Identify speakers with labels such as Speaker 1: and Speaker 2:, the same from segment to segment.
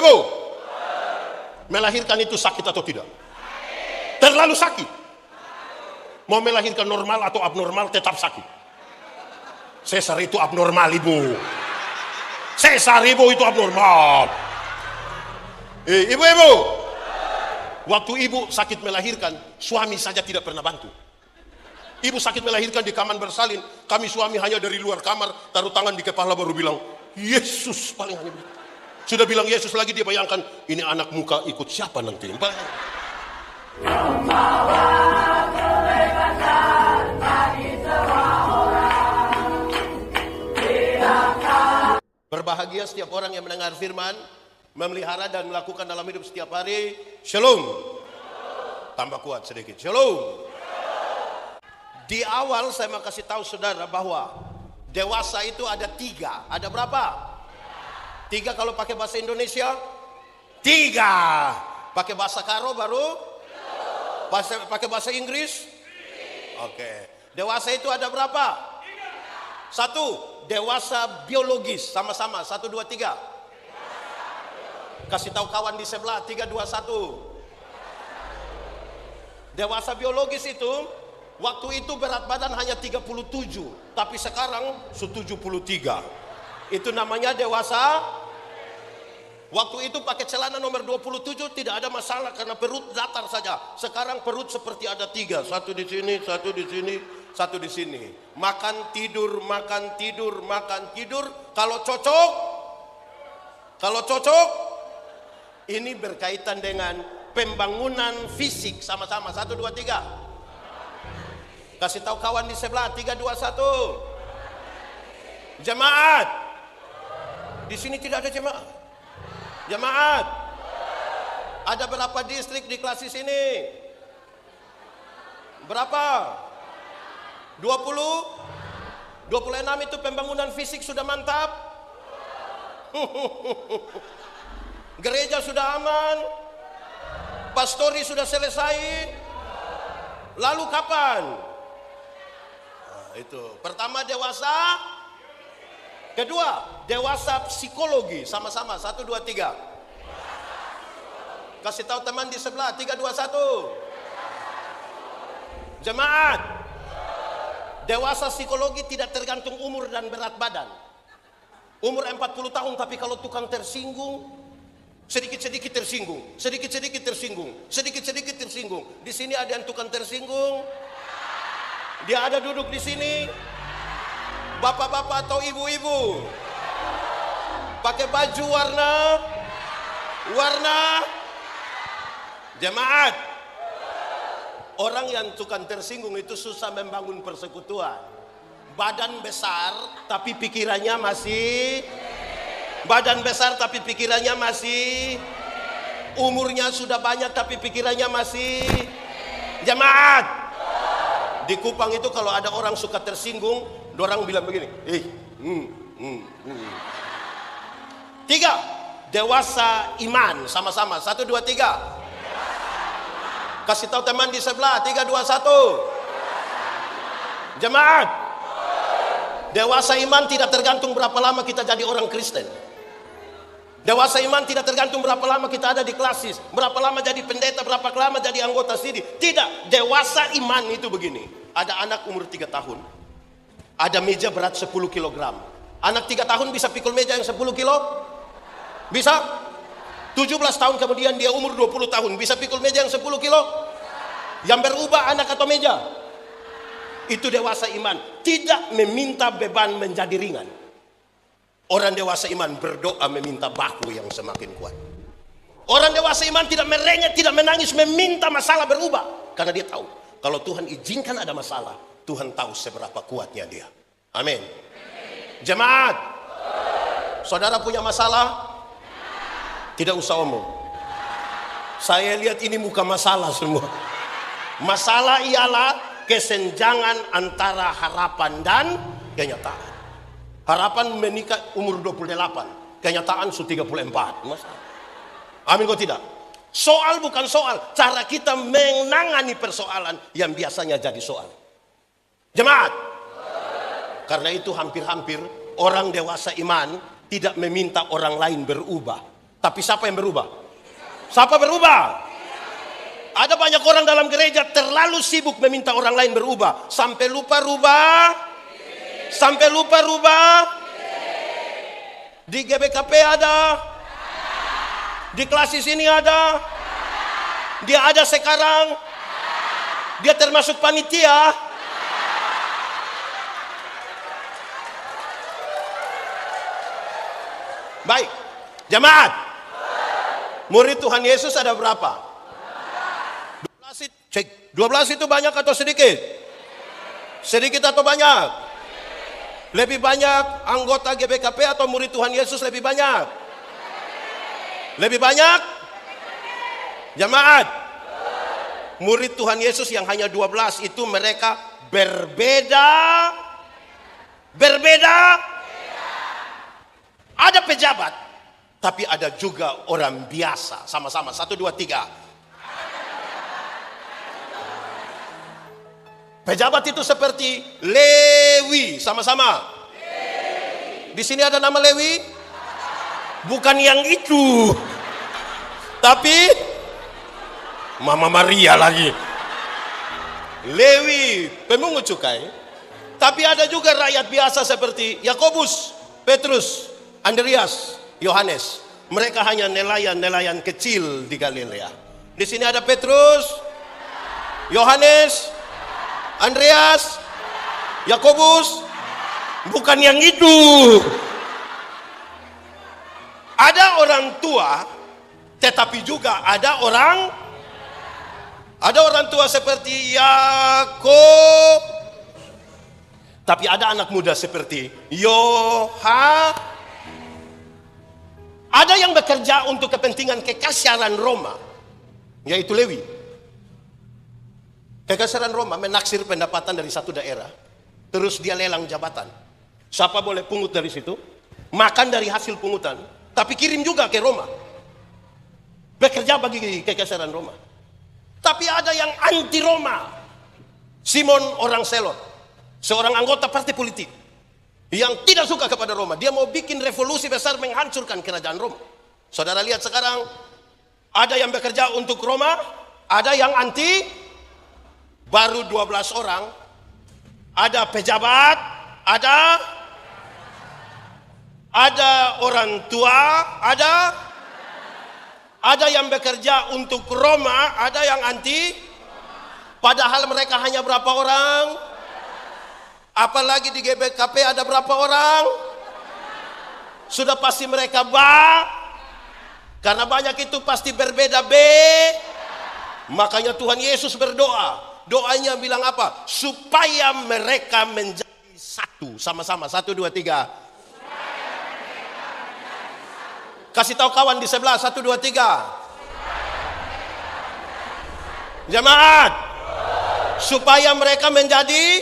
Speaker 1: Ibu-ibu, melahirkan itu sakit atau tidak? Terlalu sakit. Mau melahirkan normal atau abnormal tetap sakit. Sesar itu abnormal, Ibu. Sesar, Ibu, itu abnormal. Ibu-ibu, waktu ibu sakit melahirkan, suami saja tidak pernah bantu. Ibu sakit melahirkan di kamar bersalin, kami suami hanya dari luar kamar, taruh tangan di kepala baru bilang, Yesus, paling hanya begitu. Sudah bilang Yesus lagi, dia bayangkan, ini anak muka ikut siapa nanti? Berbahagia setiap orang yang mendengar firman, memelihara dan melakukan dalam hidup setiap hari. Shalom. Tambah kuat sedikit. Shalom. Di awal saya mau kasih tahu saudara bahwa dewasa itu ada 3. Ada berapa? 3 kalau pakai bahasa Indonesia? 3. Pakai bahasa Karo baru? Pakai bahasa Inggris? Oke. Dewasa itu ada berapa? 1. Dewasa biologis. Sama-sama. 1, 2, 3. Kasih tahu kawan di sebelah. 3, 2, 1. Dewasa biologis itu, waktu itu berat badan hanya 37, tapi sekarang 73. Itu namanya dewasa. Waktu itu pakai celana nomor 27 tidak ada masalah karena perut datar saja. Sekarang perut seperti ada 3, 1 di sini, 1 di sini, 1 di sini. Makan tidur, makan tidur, makan tidur. Kalau cocok, ini berkaitan dengan pembangunan fisik. Sama-sama, 1, 2, 3. Kasih tahu kawan di sebelah. 3, 2, 1. Jemaat. Di sini tidak ada jemaat. Jemaat. Ada berapa distrik di kelas ini? Berapa? 20? 26 itu pembangunan fisik sudah mantap. Gereja sudah aman. Pastori sudah selesai. Lalu kapan? Nah, itu. Pertama dewasa. Kedua, dewasa psikologi. Sama-sama, 1, 2, 3. Kasih tahu teman di sebelah. 3, 2, 1. Jemaat. Dewasa psikologi tidak tergantung umur dan berat badan. Umur 40 tahun, tapi kalau tukang tersinggung, sedikit-sedikit tersinggung, sedikit-sedikit tersinggung, sedikit-sedikit tersinggung. Di sini ada yang tukang tersinggung. Dia ada duduk di sini. Bapak-bapak atau ibu-ibu pakai baju warna jemaat. Orang yang tukang tersinggung itu susah membangun persekutuan. Badan besar tapi pikirannya masih umurnya sudah banyak tapi pikirannya masih jemaat. Di Kupang itu kalau ada orang suka tersinggung, orang bilang begini, 3. Dewasa iman. Sama-sama, 1, 2, 3. Kasih tahu teman di sebelah. 3, 2, 1. Jemaat. Dewasa iman tidak tergantung berapa lama kita jadi orang Kristen. Dewasa iman tidak tergantung berapa lama kita ada di klasis, berapa lama jadi pendeta, berapa lama jadi anggota sini. Tidak. Dewasa iman itu begini. Ada anak umur 3 tahun. Ada meja berat 10 kg. Anak 3 tahun bisa pikul meja yang 10 kilo? Bisa? 17 tahun kemudian dia umur 20 tahun. Bisa pikul meja yang 10 kilo? Yang berubah anak atau meja? Itu dewasa iman. Tidak meminta beban menjadi ringan. Orang dewasa iman berdoa meminta bahu yang semakin kuat. Orang dewasa iman tidak merengek, tidak menangis, meminta masalah berubah. Karena dia tahu, kalau Tuhan izinkan ada masalah, Tuhan tahu seberapa kuatnya dia. Amin. Jemaat, saudara punya masalah? Tidak usah omong. Saya lihat ini muka masalah semua. Masalah ialah kesenjangan antara harapan dan kenyataan. Harapan menikah umur 28, kenyataan sudah 34. Masalah. Amin kok tidak? Soal bukan soal, cara kita menangani persoalan yang biasanya jadi soal. Jemaat. Karena itu hampir-hampir orang dewasa iman tidak meminta orang lain berubah, Tapi siapa yang berubah? Siapa berubah? Ada banyak orang dalam gereja terlalu sibuk meminta orang lain berubah, sampai lupa rubah. Sampai lupa rubah. Di GBKP ada, di klasis ini ada, dia ada sekarang, dia termasuk panitia. Baik, jemaat, murid Tuhan Yesus ada berapa? 12 itu banyak atau sedikit? Sedikit atau banyak? Lebih banyak anggota GBKP atau murid Tuhan Yesus lebih banyak? Lebih banyak? Jemaat, murid Tuhan Yesus yang hanya 12 itu mereka berbeda. Berbeda. Ada pejabat, tapi ada juga orang biasa. Sama-sama, 1, 2, 3. Pejabat itu seperti Lewi, sama-sama. Di sini ada nama Lewi? Bukan yang itu. Tapi Mama Maria lagi. Lewi, pemungut cukai. Tapi ada juga rakyat biasa seperti Yakobus, Petrus, Andreas, Yohanes. Mereka hanya nelayan-nelayan kecil di Galilea. Di sini ada Petrus, Yohanes, Andreas, Yakobus, bukan yang itu. Ada orang tua, tetapi juga ada orang tua seperti Yakob, tapi ada anak muda seperti Ada yang bekerja untuk kepentingan kekaisaran Roma, yaitu Lewi. Kekaisaran Roma menaksir pendapatan dari satu daerah, terus dia lelang jabatan. Siapa boleh pungut dari situ, makan dari hasil pungutan, tapi kirim juga ke Roma. Bekerja bagi kekaisaran Roma. Tapi ada yang anti Roma. Simon orang Selot, seorang anggota partai politik yang tidak suka kepada Roma. Dia mau bikin revolusi besar menghancurkan kerajaan Roma. Saudara lihat sekarang, ada yang bekerja untuk Roma, ada yang anti. Baru 12 orang. Ada pejabat, ada orang tua, ada yang bekerja untuk Roma, ada yang anti. Padahal mereka hanya berapa orang? Apalagi di GBKP ada berapa orang? Sudah pasti mereka karena banyak itu pasti berbeda Makanya Tuhan Yesus berdoa. Doanya bilang apa? Supaya mereka menjadi satu. Sama-sama, 1, 2, 3. Kasih tahu kawan di sebelah, 1, 2, 3. Jemaat, supaya mereka menjadi,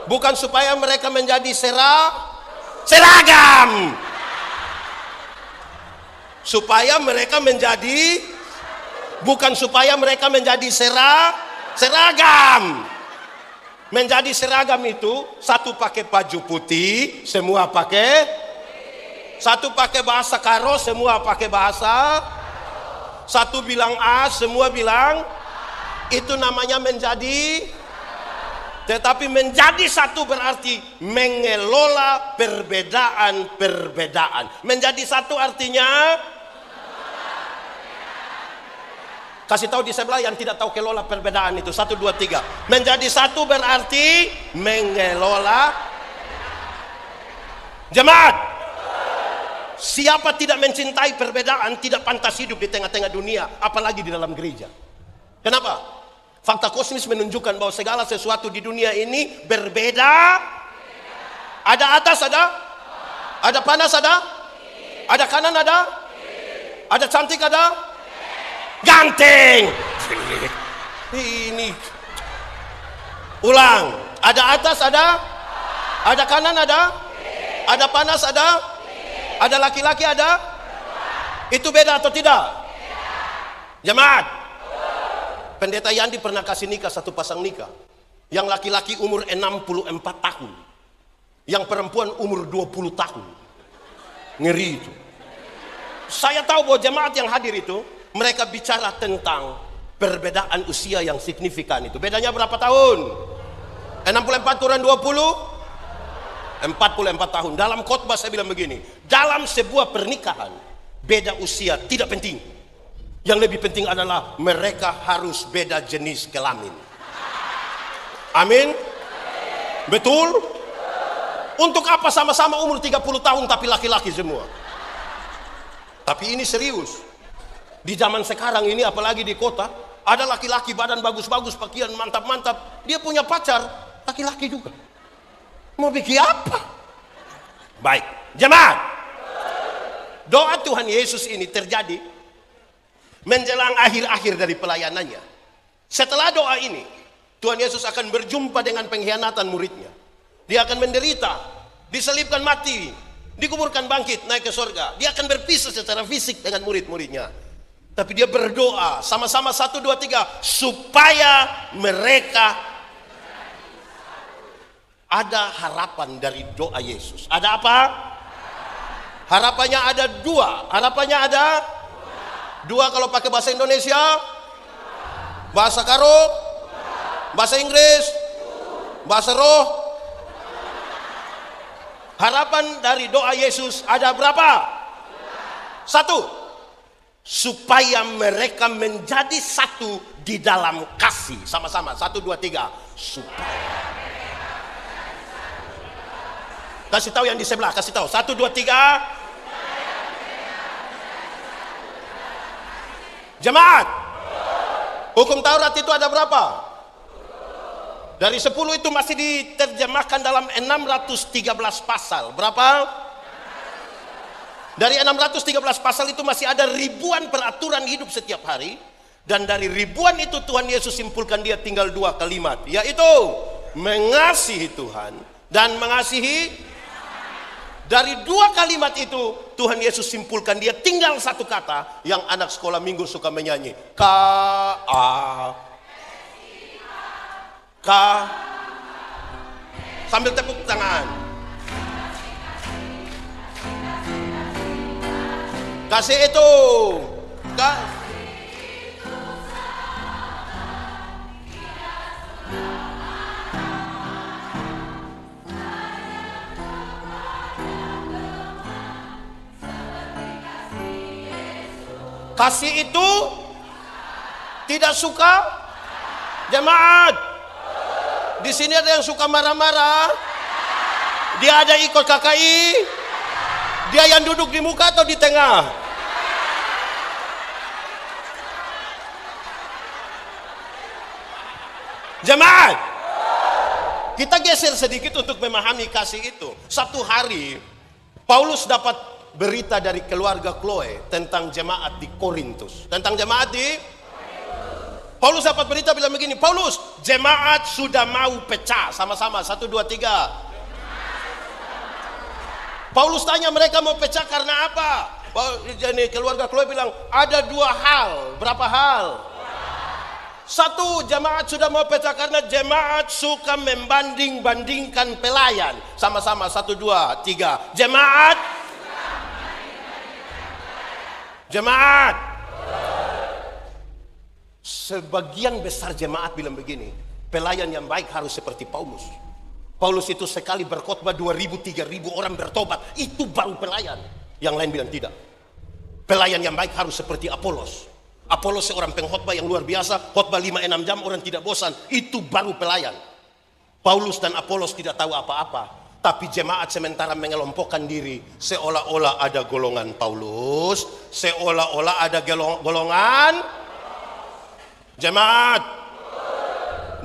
Speaker 1: bukan supaya mereka menjadi seragam. Supaya mereka menjadi, bukan supaya mereka menjadi seragam. Menjadi seragam itu, satu pakai baju putih, semua pakai. Satu pakai bahasa karo, semua pakai bahasa. Satu bilang A, semua bilang. Itu namanya menjadi. Tetapi menjadi satu berarti mengelola perbedaan-perbedaan. Menjadi satu artinya, kasih tahu di sebelah yang tidak tahu kelola perbedaan itu. 1, 2, 3. Menjadi satu berarti mengelola. Jemaat, siapa tidak mencintai perbedaan tidak pantas hidup di tengah-tengah dunia, apalagi di dalam gereja. Kenapa? Fakta kosmis menunjukkan bahwa segala sesuatu di dunia ini berbeda. Ada atas, ada panas, ada kanan, ada cantik, ada ganteng. Ini ulang. Ada atas, ada kanan, ada panas, ada laki-laki, ada. Itu beda atau tidak? Jemaat, Pendeta Yandi pernah kasih nikah satu pasang nikah. Yang laki-laki umur 64 tahun, yang perempuan umur 20 tahun. Ngeri itu. Saya tahu bahwa jemaat yang hadir itu, mereka bicara tentang perbedaan usia yang signifikan itu. Bedanya berapa tahun? 64 kurang 20? 44 tahun. Dalam khotbah saya bilang begini, dalam sebuah pernikahan, beda usia tidak penting. Yang lebih penting adalah mereka harus beda jenis kelamin. Amin? Betul? Untuk apa sama-sama umur 30 tahun tapi laki-laki semua? Tapi ini serius. Di zaman sekarang ini, apalagi di kota, ada laki-laki badan bagus-bagus, pakaian mantap-mantap, dia punya pacar laki-laki juga. Mau bikin apa? Baik, jemaat. Doa Tuhan Yesus ini terjadi menjelang akhir-akhir dari pelayanannya. Setelah doa ini, Tuhan Yesus akan berjumpa dengan pengkhianatan muridnya. Dia akan menderita, diselibkan mati, dikuburkan bangkit, naik ke surga. Dia akan berpisah secara fisik dengan murid-muridnya. Tapi dia berdoa sama-sama 1, 2, 3 supaya mereka ada harapan dari doa Yesus. Ada apa? Harapannya ada dua. Harapannya ada dua kalau pakai bahasa Indonesia, bahasa Karo, bahasa Inggris, bahasa Roh. Harapan dari doa Yesus ada berapa? 1, supaya mereka menjadi satu di dalam kasih. Sama-sama 1, 2, 3 supaya. Kasih tahu yang di sebelah, kasih tahu 1, 2, 3. Jemaat, hukum Taurat itu ada berapa? Dari 10 itu masih diterjemahkan dalam 613 pasal. Berapa? Dari 613 pasal itu masih ada ribuan peraturan hidup setiap hari. Dan dari ribuan itu Tuhan Yesus simpulkan dia tinggal 2 kalimat, yaitu mengasihi Tuhan dan mengasihi. Dari 2 kalimat itu Tuhan Yesus simpulkan dia tinggal 1 kata yang anak sekolah minggu suka menyanyi. K sambil tepuk tangan. Kasih itu. Kasih itu tidak suka. Jemaat, di sini ada yang suka marah-marah. Dia ada ikut KKI. Dia yang duduk di muka atau di tengah? Jemaat, kita geser sedikit untuk memahami kasih itu. Satu hari Paulus dapat berita dari keluarga Chloe tentang jemaat di Korintus. Tentang jemaat di Paulus dapat berita bilang begini, Paulus, jemaat sudah mau pecah. Sama-sama 1, 2, 3. Paulus tanya mereka mau pecah karena apa? Jadi keluarga Chloe bilang ada 2 hal. Berapa hal? 1, jemaat sudah mau pecah karena jemaat suka membanding-bandingkan pelayan. Sama-sama 1, 2, 3. Jemaat, sebagian besar jemaat bilang begini, pelayan yang baik harus seperti Paulus. Paulus itu sekali berkhotbah 2.000, 3.000 orang bertobat, itu baru pelayan. Yang lain bilang tidak. Pelayan yang baik harus seperti Apolos. Apolos seorang pengkhotbah yang luar biasa, khotbah 5-6 jam orang tidak bosan, itu baru pelayan. Paulus dan Apolos tidak tahu apa-apa. Tapi jemaat sementara mengelompokkan diri, seolah-olah ada golongan Paulus, seolah-olah ada golongan jemaat.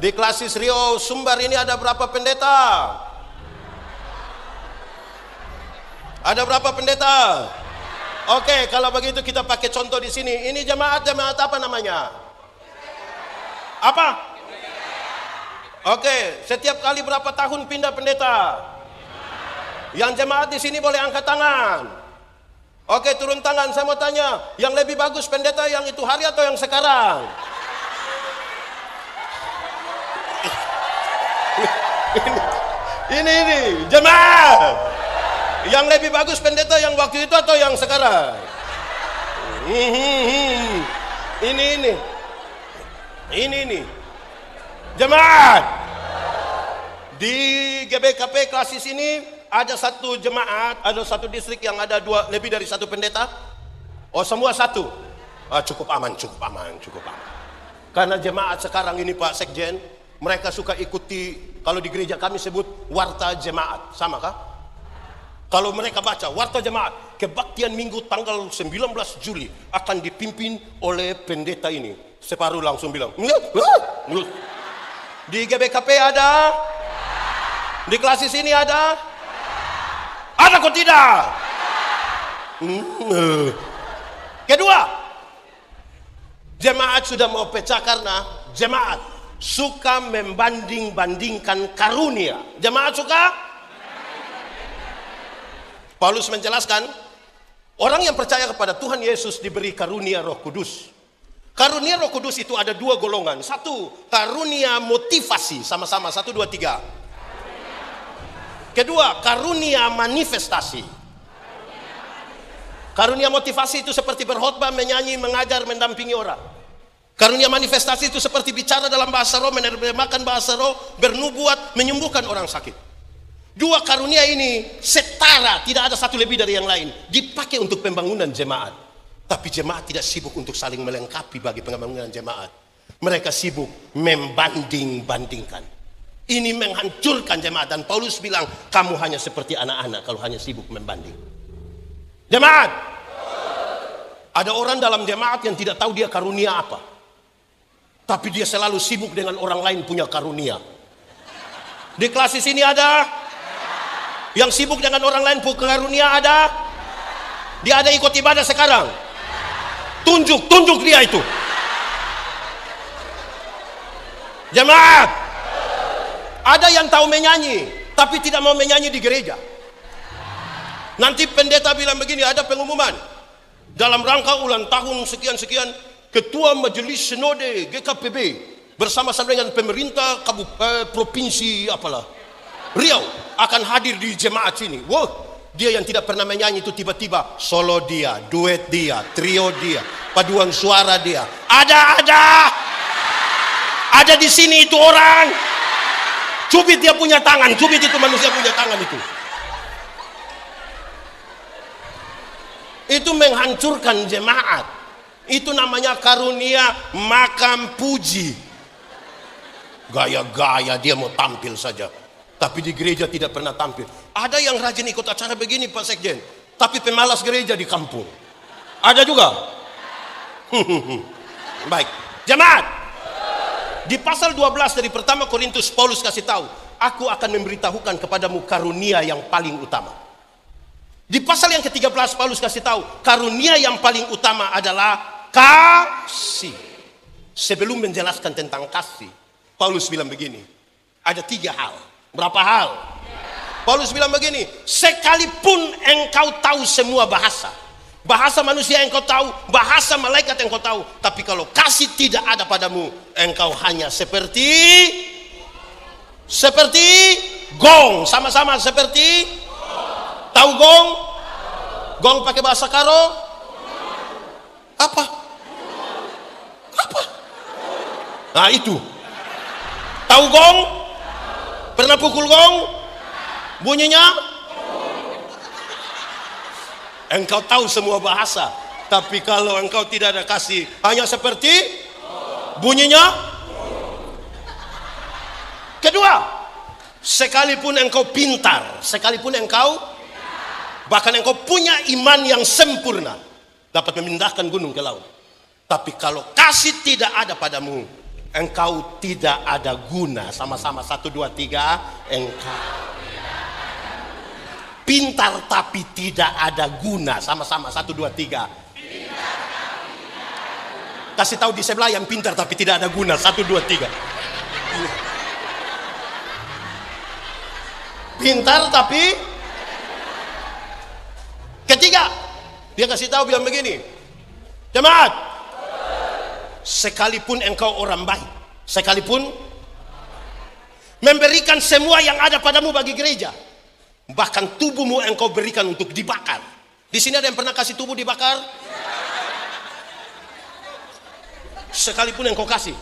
Speaker 1: Di Klasis Rio Sumbar ini ada berapa pendeta? Ada berapa pendeta? Oke, kalau begitu kita pakai contoh di sini. Ini jemaat apa namanya? Apa? Oke, setiap kali berapa tahun pindah pendeta? Yang jemaat di sini boleh angkat tangan. Oke, turun tangan. Saya mau tanya, yang lebih bagus pendeta yang itu hari atau yang sekarang? Ini jemaat. Yang lebih bagus pendeta yang waktu itu atau yang sekarang? Ini. Jemaat. Di GBKP Klasis ini ada satu jemaat, ada satu distrik yang ada lebih dari satu pendeta. Oh, semua satu. Cukup aman. Karena jemaat sekarang ini Pak Sekjen, mereka suka ikuti, kalau di gereja kami sebut warta jemaat. Sama kah? Kalau mereka baca warta jemaat, kebaktian minggu tanggal 19 Juli akan dipimpin oleh pendeta ini. Separuh langsung bilang, di GBKP ada? Di Klasis ini ada? Ada kok tidak? Kedua, jemaat sudah mau pecah karena jemaat suka membanding-bandingkan karunia. Jemaat suka? Paulus menjelaskan, orang yang percaya kepada Tuhan Yesus diberi karunia Roh Kudus. Karunia Roh Kudus itu ada dua golongan. Satu, karunia motivasi. Sama-sama, 1, 2, 3. Kedua, karunia manifestasi. Karunia motivasi itu seperti berkhotbah, menyanyi, mengajar, mendampingi orang. Karunia manifestasi itu seperti bicara dalam bahasa roh, menerjemahkan bahasa roh, bernubuat, menyembuhkan orang sakit. Dua karunia ini setara, tidak ada satu lebih dari yang lain. Dipakai untuk pembangunan jemaat. Tapi jemaat tidak sibuk untuk saling melengkapi bagi pembangunan jemaat. Mereka sibuk membanding-bandingkan. Ini menghancurkan jemaat. Dan Paulus bilang, kamu hanya seperti anak-anak kalau hanya sibuk membanding. Jemaat, ada orang dalam jemaat yang tidak tahu dia karunia apa, tapi dia selalu sibuk dengan orang lain punya karunia. Di Klasis ini ada yang sibuk dengan orang lain punya karunia, ada. Dia ada ikut ibadah sekarang. Tunjuk dia itu. Jemaat, ada yang tahu menyanyi tapi tidak mau menyanyi di gereja. Nanti pendeta bilang begini, ada pengumuman dalam rangka ulang tahun sekian-sekian, Ketua Majelis Sinode GKPB bersama-sama dengan pemerintah provinsi Riau akan hadir di jemaat sini. Wah, dia yang tidak pernah menyanyi itu tiba-tiba solo dia, duet dia, trio dia, paduan suara dia. Ada di sini itu orang. Cubit dia punya tangan, cubit itu manusia punya tangan itu. Itu menghancurkan jemaat. Itu namanya karunia makam puji. Gaya-gaya dia mau tampil saja, tapi di gereja tidak pernah tampil. Ada yang rajin ikut acara begini Pak Sekjen, tapi pemalas gereja di kampung. Ada juga. Baik, jemaat. Di pasal 12 dari pertama Korintus, Paulus kasih tahu, aku akan memberitahukan kepadamu karunia yang paling utama. Di pasal yang ke-13 Paulus kasih tahu, karunia yang paling utama adalah kasih. Sebelum menjelaskan tentang kasih, Paulus bilang begini, ada 3 hal. Berapa hal? Paulus bilang begini, sekalipun engkau tahu semua bahasa manusia engkau tahu, bahasa malaikat engkau tahu, tapi kalau kasih tidak ada padamu, engkau hanya seperti gong. Sama-sama seperti tahu gong? Gong pakai bahasa Karo apa? Nah itu. Tahu gong? Pernah pukul gong? Bunyinya? Engkau tahu semua bahasa, tapi kalau engkau tidak ada kasih, hanya seperti bunyinya. Kedua, sekalipun engkau pintar, bahkan engkau punya iman yang sempurna, dapat memindahkan gunung ke laut, tapi kalau kasih tidak ada padamu, engkau tidak ada guna. Sama-sama 1, 2, 3. Engkau pintar tapi tidak ada guna. Sama-sama 1, 2, 3. Kasih tahu di sebelah yang pintar tapi tidak ada guna. 1, 2, 3. Pintar tapi. Ketiga, dia kasih tahu bilang begini, jemaat, sekalipun engkau orang baik, sekalipun memberikan semua yang ada padamu bagi gereja, bahkan tubuhmu engkau berikan untuk dibakar. Di sini ada yang pernah kasih tubuh dibakar? sekalipun engkau kasih.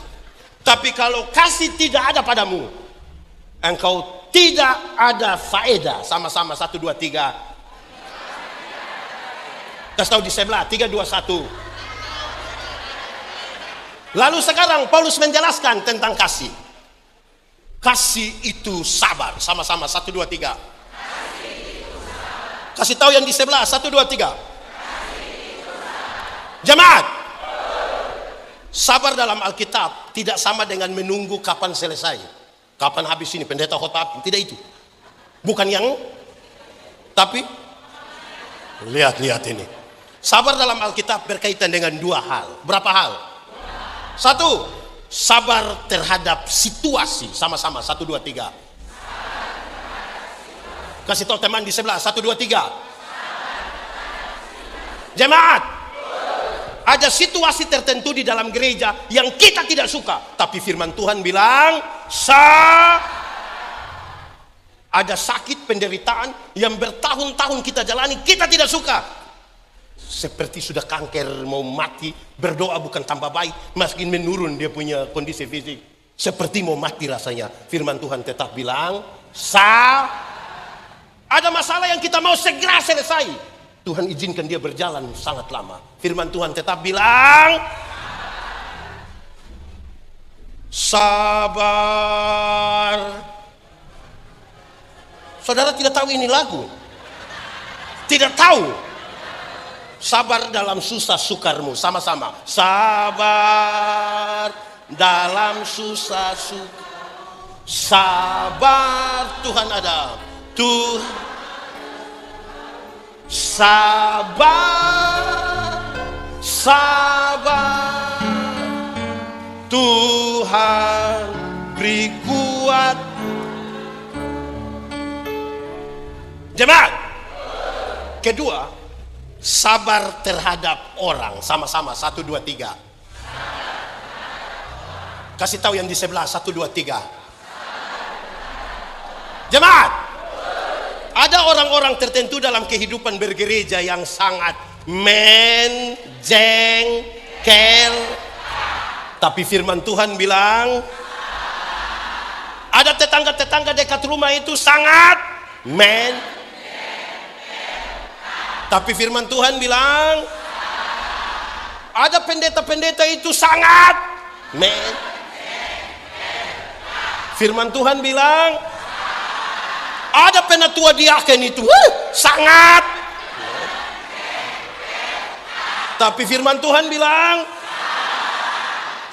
Speaker 1: Tapi kalau kasih tidak ada padamu, engkau tidak ada faedah. Sama-sama 1, 2, 3. Kasih tahu di sebelah 3, 2, 1. Lalu sekarang Paulus menjelaskan tentang kasih. Kasih itu sabar. Sama-sama 1, 2, 3. Kasih tahu yang di sebelah 1, 2, 3. Jemaat, sabar dalam Alkitab tidak sama dengan menunggu kapan selesai, kapan habis ini pendeta khotbah. Tidak itu. Bukan yang, tapi lihat ini. Sabar dalam Alkitab berkaitan dengan 2 hal. Berapa hal? 1, sabar terhadap situasi. Sama-sama 1, 2, 3. Kasih tahu teman di sebelah 1, 2, 3. Jemaat, ada situasi tertentu di dalam gereja yang kita tidak suka, tapi firman Tuhan bilang ada sakit penderitaan yang bertahun-tahun kita jalani, kita tidak suka. Seperti sudah kanker mau mati, berdoa bukan tambah baik, makin menurun dia punya kondisi fisik. Seperti mau mati rasanya. Firman Tuhan tetap bilang, ada masalah yang kita mau segera selesai. Tuhan izinkan dia berjalan sangat lama. Firman Tuhan tetap bilang, sabar. Saudara tidak tahu ini lagu? Tidak tahu? Sabar dalam susah sukarmu. Sama-sama. Sabar dalam susah suka. Sabar, Tuhan ada. Tuhan sabar, sabar. Tuhan beri kuat. Jemaat, kedua, sabar terhadap orang. Sama-sama 1, 2, 3. Kasih tahu yang di sebelah 1, 2, 3. Jemaat, ada orang-orang tertentu dalam kehidupan bergereja yang sangat menjengkel. Tapi firman Tuhan bilang, ada tetangga-tetangga dekat rumah itu sangat tapi firman Tuhan bilang, ada pendeta-pendeta itu sangat firman Tuhan bilang, ada penatua diaken itu sangat. Tapi firman Tuhan bilang,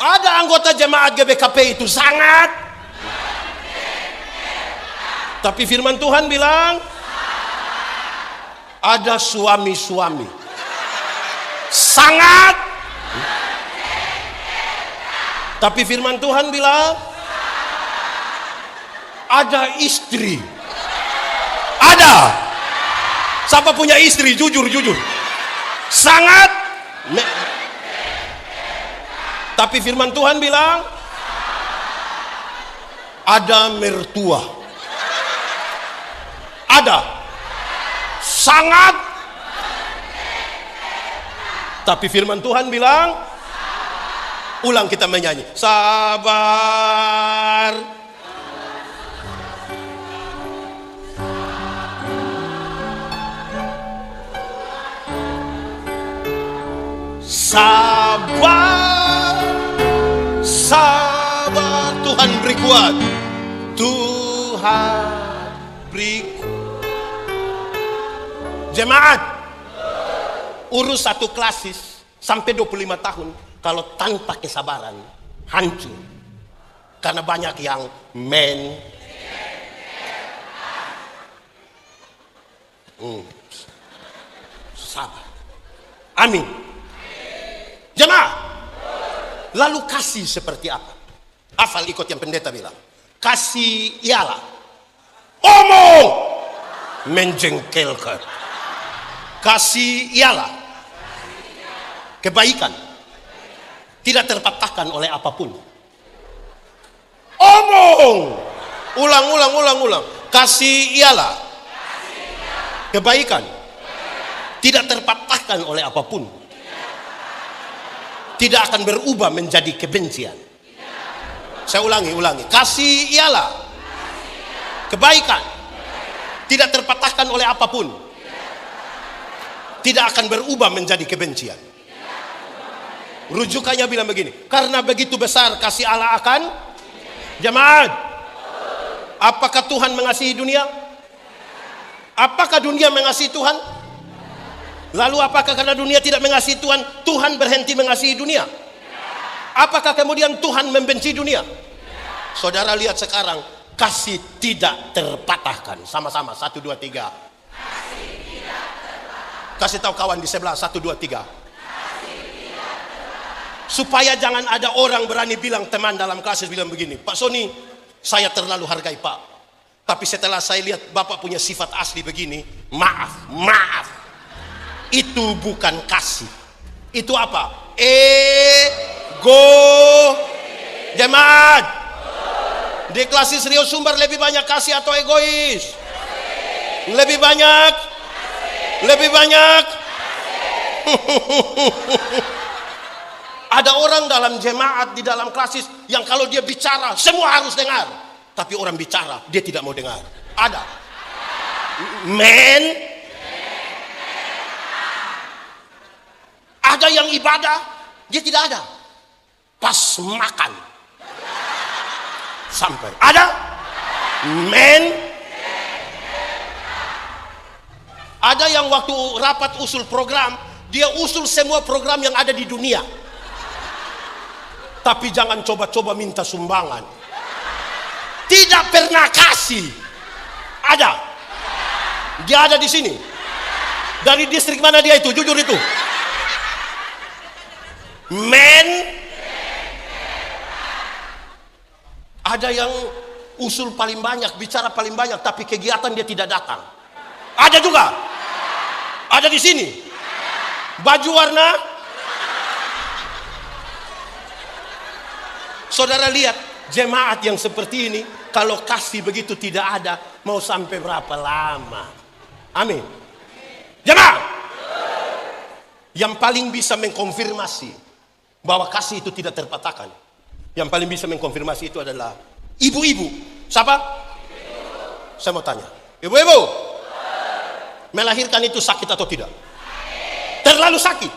Speaker 1: ada anggota jemaat GBKP itu sangat. Tapi firman Tuhan bilang, ada suami-suami sangat. Tapi firman Tuhan bilang, ada istri. Ada. Siapa punya istri? Jujur. Sangat. Tapi firman Tuhan bilang, ada mertua. Ada. Sangat. Tapi firman Tuhan bilang, ulang kita menyanyi, sabar. Sabar, sabar. Tuhan beri kuat. Tuhan beri kuat. Jemaat, urus satu klasis sampai 25 tahun kalau tanpa kesabaran hancur. Karena banyak yang sabar. Amin. Jemaat, lalu kasih seperti apa? Hafal, ikut yang pendeta bilang. Kasih ialah omong menjengkelkan. Kasih ialah kebaikan, tidak terpatahkan oleh apapun. Omong, ulang. Kasih ialah kebaikan, tidak terpatahkan oleh apapun. tidak akan berubah menjadi kebencian. Saya ulangi. Kasih ialah kebaikan, tidak terpatahkan oleh apapun, tidak akan berubah menjadi kebencian. Rujukannya bilang begini, karena begitu besar kasih Allah akan jemaat. Apakah Tuhan mengasihi dunia? Apakah dunia mengasihi Tuhan? Lalu apakah karena dunia tidak mengasihi Tuhan, Tuhan berhenti mengasihi dunia? Apakah kemudian Tuhan membenci dunia? Saudara lihat sekarang, kasih tidak terpatahkan. Sama-sama, 1, 2, 3. Kasih tidak terpatahkan. Kasih tahu kawan di sebelah, 1, 2, 3. Kasih tidak terpatahkan. Supaya jangan ada orang berani bilang, teman dalam kelas bilang begini, Pak Sony, saya terlalu hargai Pak, tapi setelah saya lihat Bapak punya sifat asli begini, maaf. Itu bukan kasih. Itu apa? Ego. Jemaat, di kelas Rio Sumber lebih banyak kasih atau egois? Lebih banyak. Ada orang dalam jemaat, di dalam klasis, yang kalau dia bicara semua harus dengar, tapi orang bicara dia tidak mau dengar. Ada. Ada yang ibadah dia tidak ada, pas makan sampai ada. Ada yang waktu rapat usul program, dia usul semua program yang ada di dunia, tapi jangan coba-coba minta sumbangan. Tidak pernah kasih. Ada. Dia ada di sini. Dari distrik mana dia itu? Jujur itu. Ada yang usul paling banyak, bicara paling banyak, tapi kegiatan dia tidak datang. Ada juga. Ada di sini. Baju warna. Saudara lihat, jemaat yang seperti ini, kalau kasih begitu tidak ada, mau sampai berapa lama? Amin. Jemaat yang paling bisa mengkonfirmasi bahwa kasih itu tidak terpatahkan, yang paling bisa mengkonfirmasi itu adalah ibu-ibu. Siapa? Ibu. Saya mau tanya, ibu-ibu, melahirkan itu sakit atau tidak? Terlalu sakit.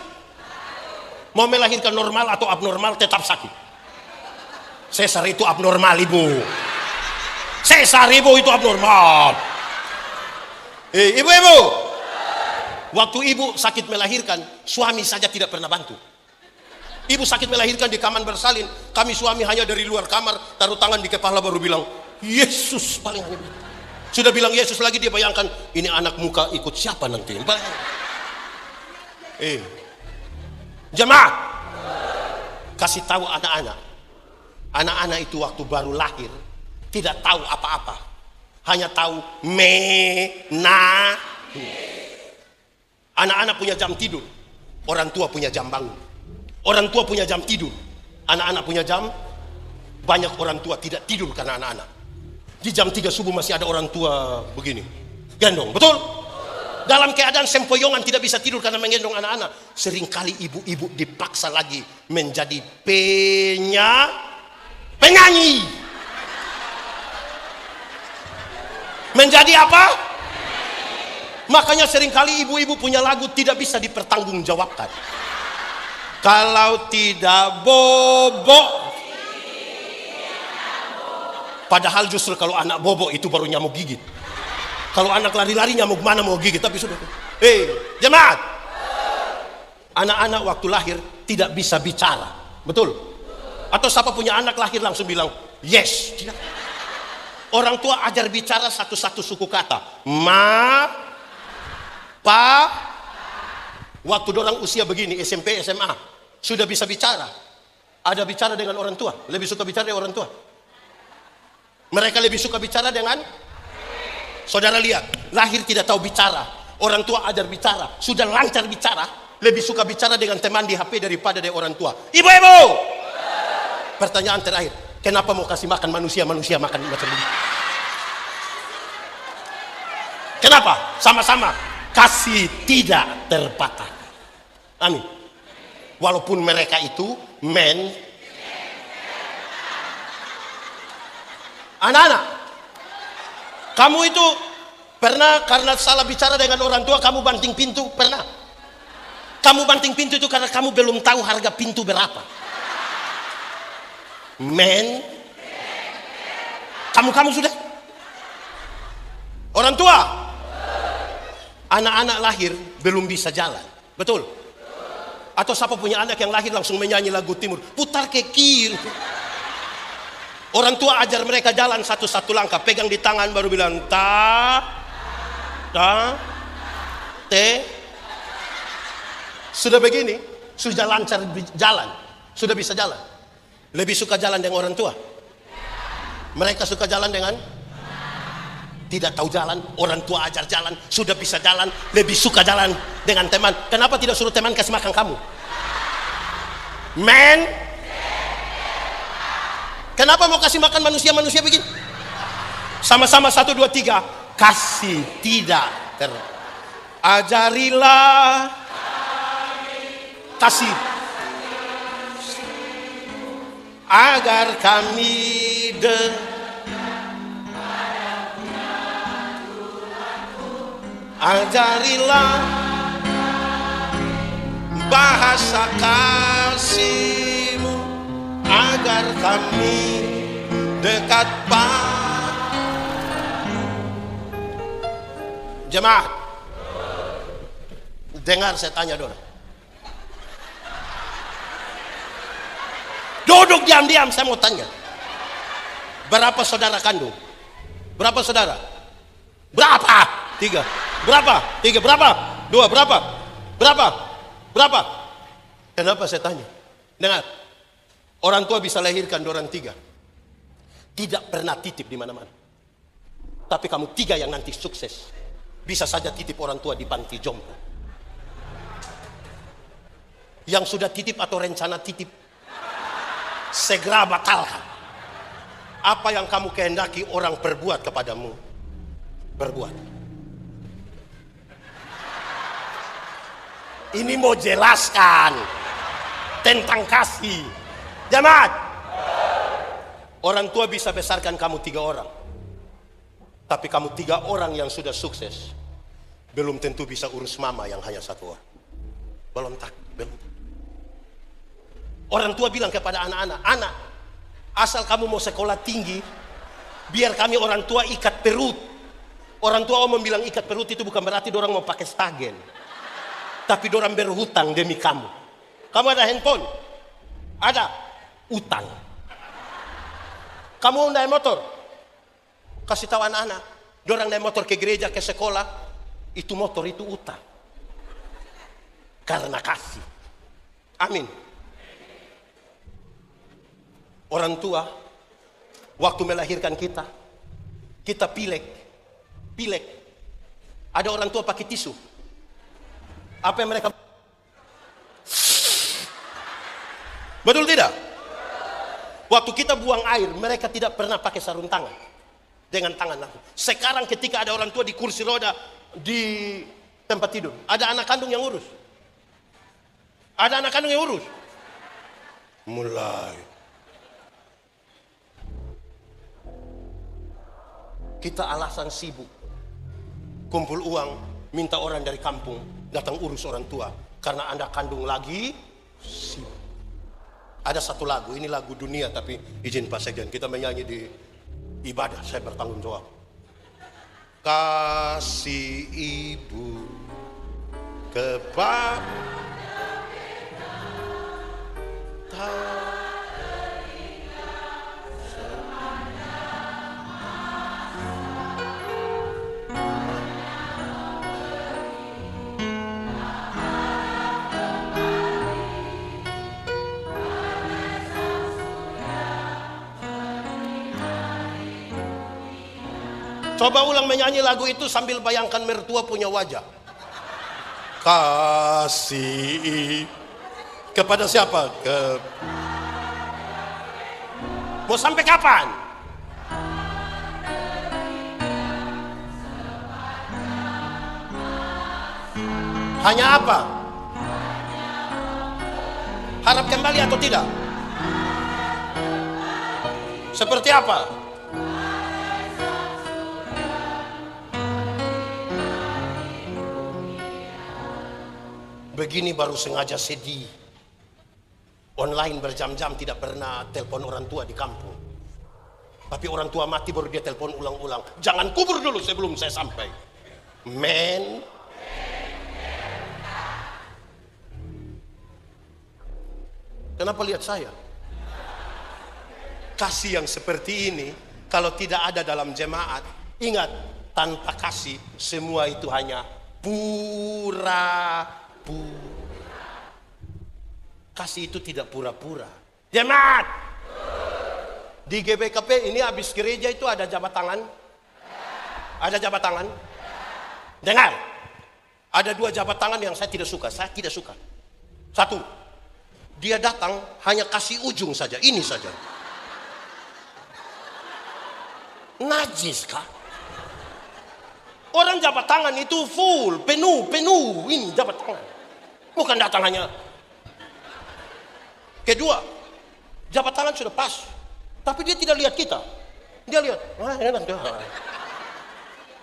Speaker 1: Mau melahirkan normal atau abnormal, tetap sakit. Sesar itu abnormal, ibu. Sesar, ibu, itu abnormal. Ibu-ibu, waktu ibu sakit melahirkan, suami saja tidak pernah bantu. Ibu sakit melahirkan di kamar bersalin, kami suami hanya dari luar kamar, taruh tangan di kepala baru bilang, Yesus, paling hanya begitu. Sudah bilang Yesus lagi, dia bayangkan, ini anak muka ikut siapa nanti? Jemaat, kasih tahu anak-anak itu waktu baru lahir tidak tahu apa-apa, hanya tahu Anak-anak punya jam tidur, orang tua punya jam bangun. Orang tua punya jam tidur, anak-anak punya jam. Banyak orang tua tidak tidur karena anak-anak. Di jam 3 subuh masih ada orang tua begini, gendong, betul? Dalam keadaan sempoyongan tidak bisa tidur karena menggendong anak-anak. Seringkali ibu-ibu dipaksa lagi menjadi penyanyi. Menjadi apa? Makanya seringkali ibu-ibu punya lagu tidak bisa dipertanggungjawabkan. Kalau tidak bobo. Padahal justru kalau anak bobo itu baru nyamuk gigit. Kalau anak lari-lari nyamuk mana mau gigit. Tapi sudah. Jemaat, anak-anak waktu lahir tidak bisa bicara, betul? Atau siapa punya anak lahir langsung bilang yes? Tidak. Orang tua ajar bicara satu-satu suku kata. Pa. Waktu dorang usia begini, SMP, SMA, sudah bisa bicara. Ada bicara dengan orang tua, lebih suka bicara dengan orang tua. Mereka lebih suka bicara dengan. Saudara lihat, lahir tidak tahu bicara, orang tua ajar bicara, sudah lancar bicara, lebih suka bicara dengan teman di HP daripada dengan orang tua. Ibu-ibu, pertanyaan terakhir, kenapa mau kasih makan manusia makan macam ini? Kenapa? Sama-sama kasih tidak terpatahkan. Amin. Walaupun mereka itu men. Anak-anak, kamu itu pernah karena salah bicara dengan orang tua kamu banting pintu? Pernah? Kamu banting pintu itu karena kamu belum tahu harga pintu berapa. Men, kamu sudah? Orang tua, anak-anak lahir belum bisa jalan, betul? Atau siapa punya anak yang lahir langsung menyanyi lagu timur, putar ke kiri. Orang tua ajar mereka jalan satu-satu langkah, pegang di tangan baru bilang te. Sudah begini, sudah lancar jalan, sudah bisa jalan. Lebih suka jalan dengan orang tua? Mereka suka jalan dengan tidak tahu jalan, orang tua ajar jalan, sudah bisa jalan, lebih suka jalan dengan teman. Kenapa tidak suruh teman kasih makan kamu? Men, kenapa mau kasih makan manusia begini? Sama-sama 1, 2, 3. Kasih tidak ajarilah kasih agar kami ajarilah bahasa kasih-Mu agar kami dekat Jemaah, dengar saya tanya dulu. Duduk diam-diam, saya mau tanya. Berapa saudara kandung? Berapa saudara? Berapa? 3. Berapa? 3. Berapa? 2. Berapa? Berapa? Berapa? Kenapa saya tanya? Dengar. Orang tua bisa lahirkan orang 3. Tidak pernah titip di mana-mana. Tapi kamu 3 yang nanti sukses. Bisa saja titip orang tua di panti jompo. Yang sudah titip atau rencana titip, segera batalkan. Apa yang kamu kehendaki orang perbuat kepadamu, berbuat. Ini mau jelaskan tentang kasih. Jemaat, orang tua bisa besarkan kamu 3 orang. Tapi kamu 3 orang yang sudah sukses, belum tentu bisa urus mama yang hanya 1 orang. Belum. Orang tua bilang kepada anak-anak, anak, asal kamu mau sekolah tinggi, biar kami orang tua ikat perut. Orang tua om bilang ikat perut itu bukan berarti dorang mau pakai stagen, tapi dorang berhutang demi kamu. Kamu ada handphone, ada utang. Kamu naik motor, kasih tahu anak-anak, dorang naik motor ke gereja, ke sekolah, itu motor itu utang. Karena kasih. Amin. Orang tua waktu melahirkan kita pilek. Ada orang tua pakai tisu. Apa yang mereka? Betul tidak? Waktu kita buang air, mereka tidak pernah pakai sarung tangan. Dengan tangan langsung. Sekarang ketika ada orang tua di kursi roda di tempat tidur, ada anak kandung yang urus. Ada anak kandung yang urus. Mulai kita alasan sibuk, kumpul uang, minta orang dari kampung datang urus orang tua karena anak kandung lagi sibuk. Ada satu lagu, ini lagu dunia tapi izin Pak Sekjen, kita menyanyi di ibadah, saya bertanggung jawab. Kasih ibu kepada coba ulang menyanyi lagu itu sambil bayangkan mertua punya wajah. Kasih kepada siapa? Mau sampai kapan? Hanya apa? Harap kembali atau tidak? Seperti apa? Begini baru sengaja sedih. Online berjam-jam tidak pernah telepon orang tua di kampung. Tapi orang tua mati baru dia telepon ulang-ulang. Jangan kubur dulu sebelum saya sampai. Men. Kenapa lihat saya? Kasih yang seperti ini kalau tidak ada dalam jemaat, ingat, tanpa kasih semua itu hanya pura-pura. Kasih itu tidak pura-pura. Jemaat di GBKP ini habis gereja itu ada jabat tangan. Ada jabat tangan. Dengar, ada 2 jabat tangan yang saya tidak suka. Saya tidak suka. 1, dia datang hanya kasih ujung saja, ini saja. Najis kah? Orang jabat tangan itu full, penuh, ini jabat tangan. Bukan datang hanya. Kedua, jabat tangan sudah pas, tapi dia tidak lihat kita. Dia lihat,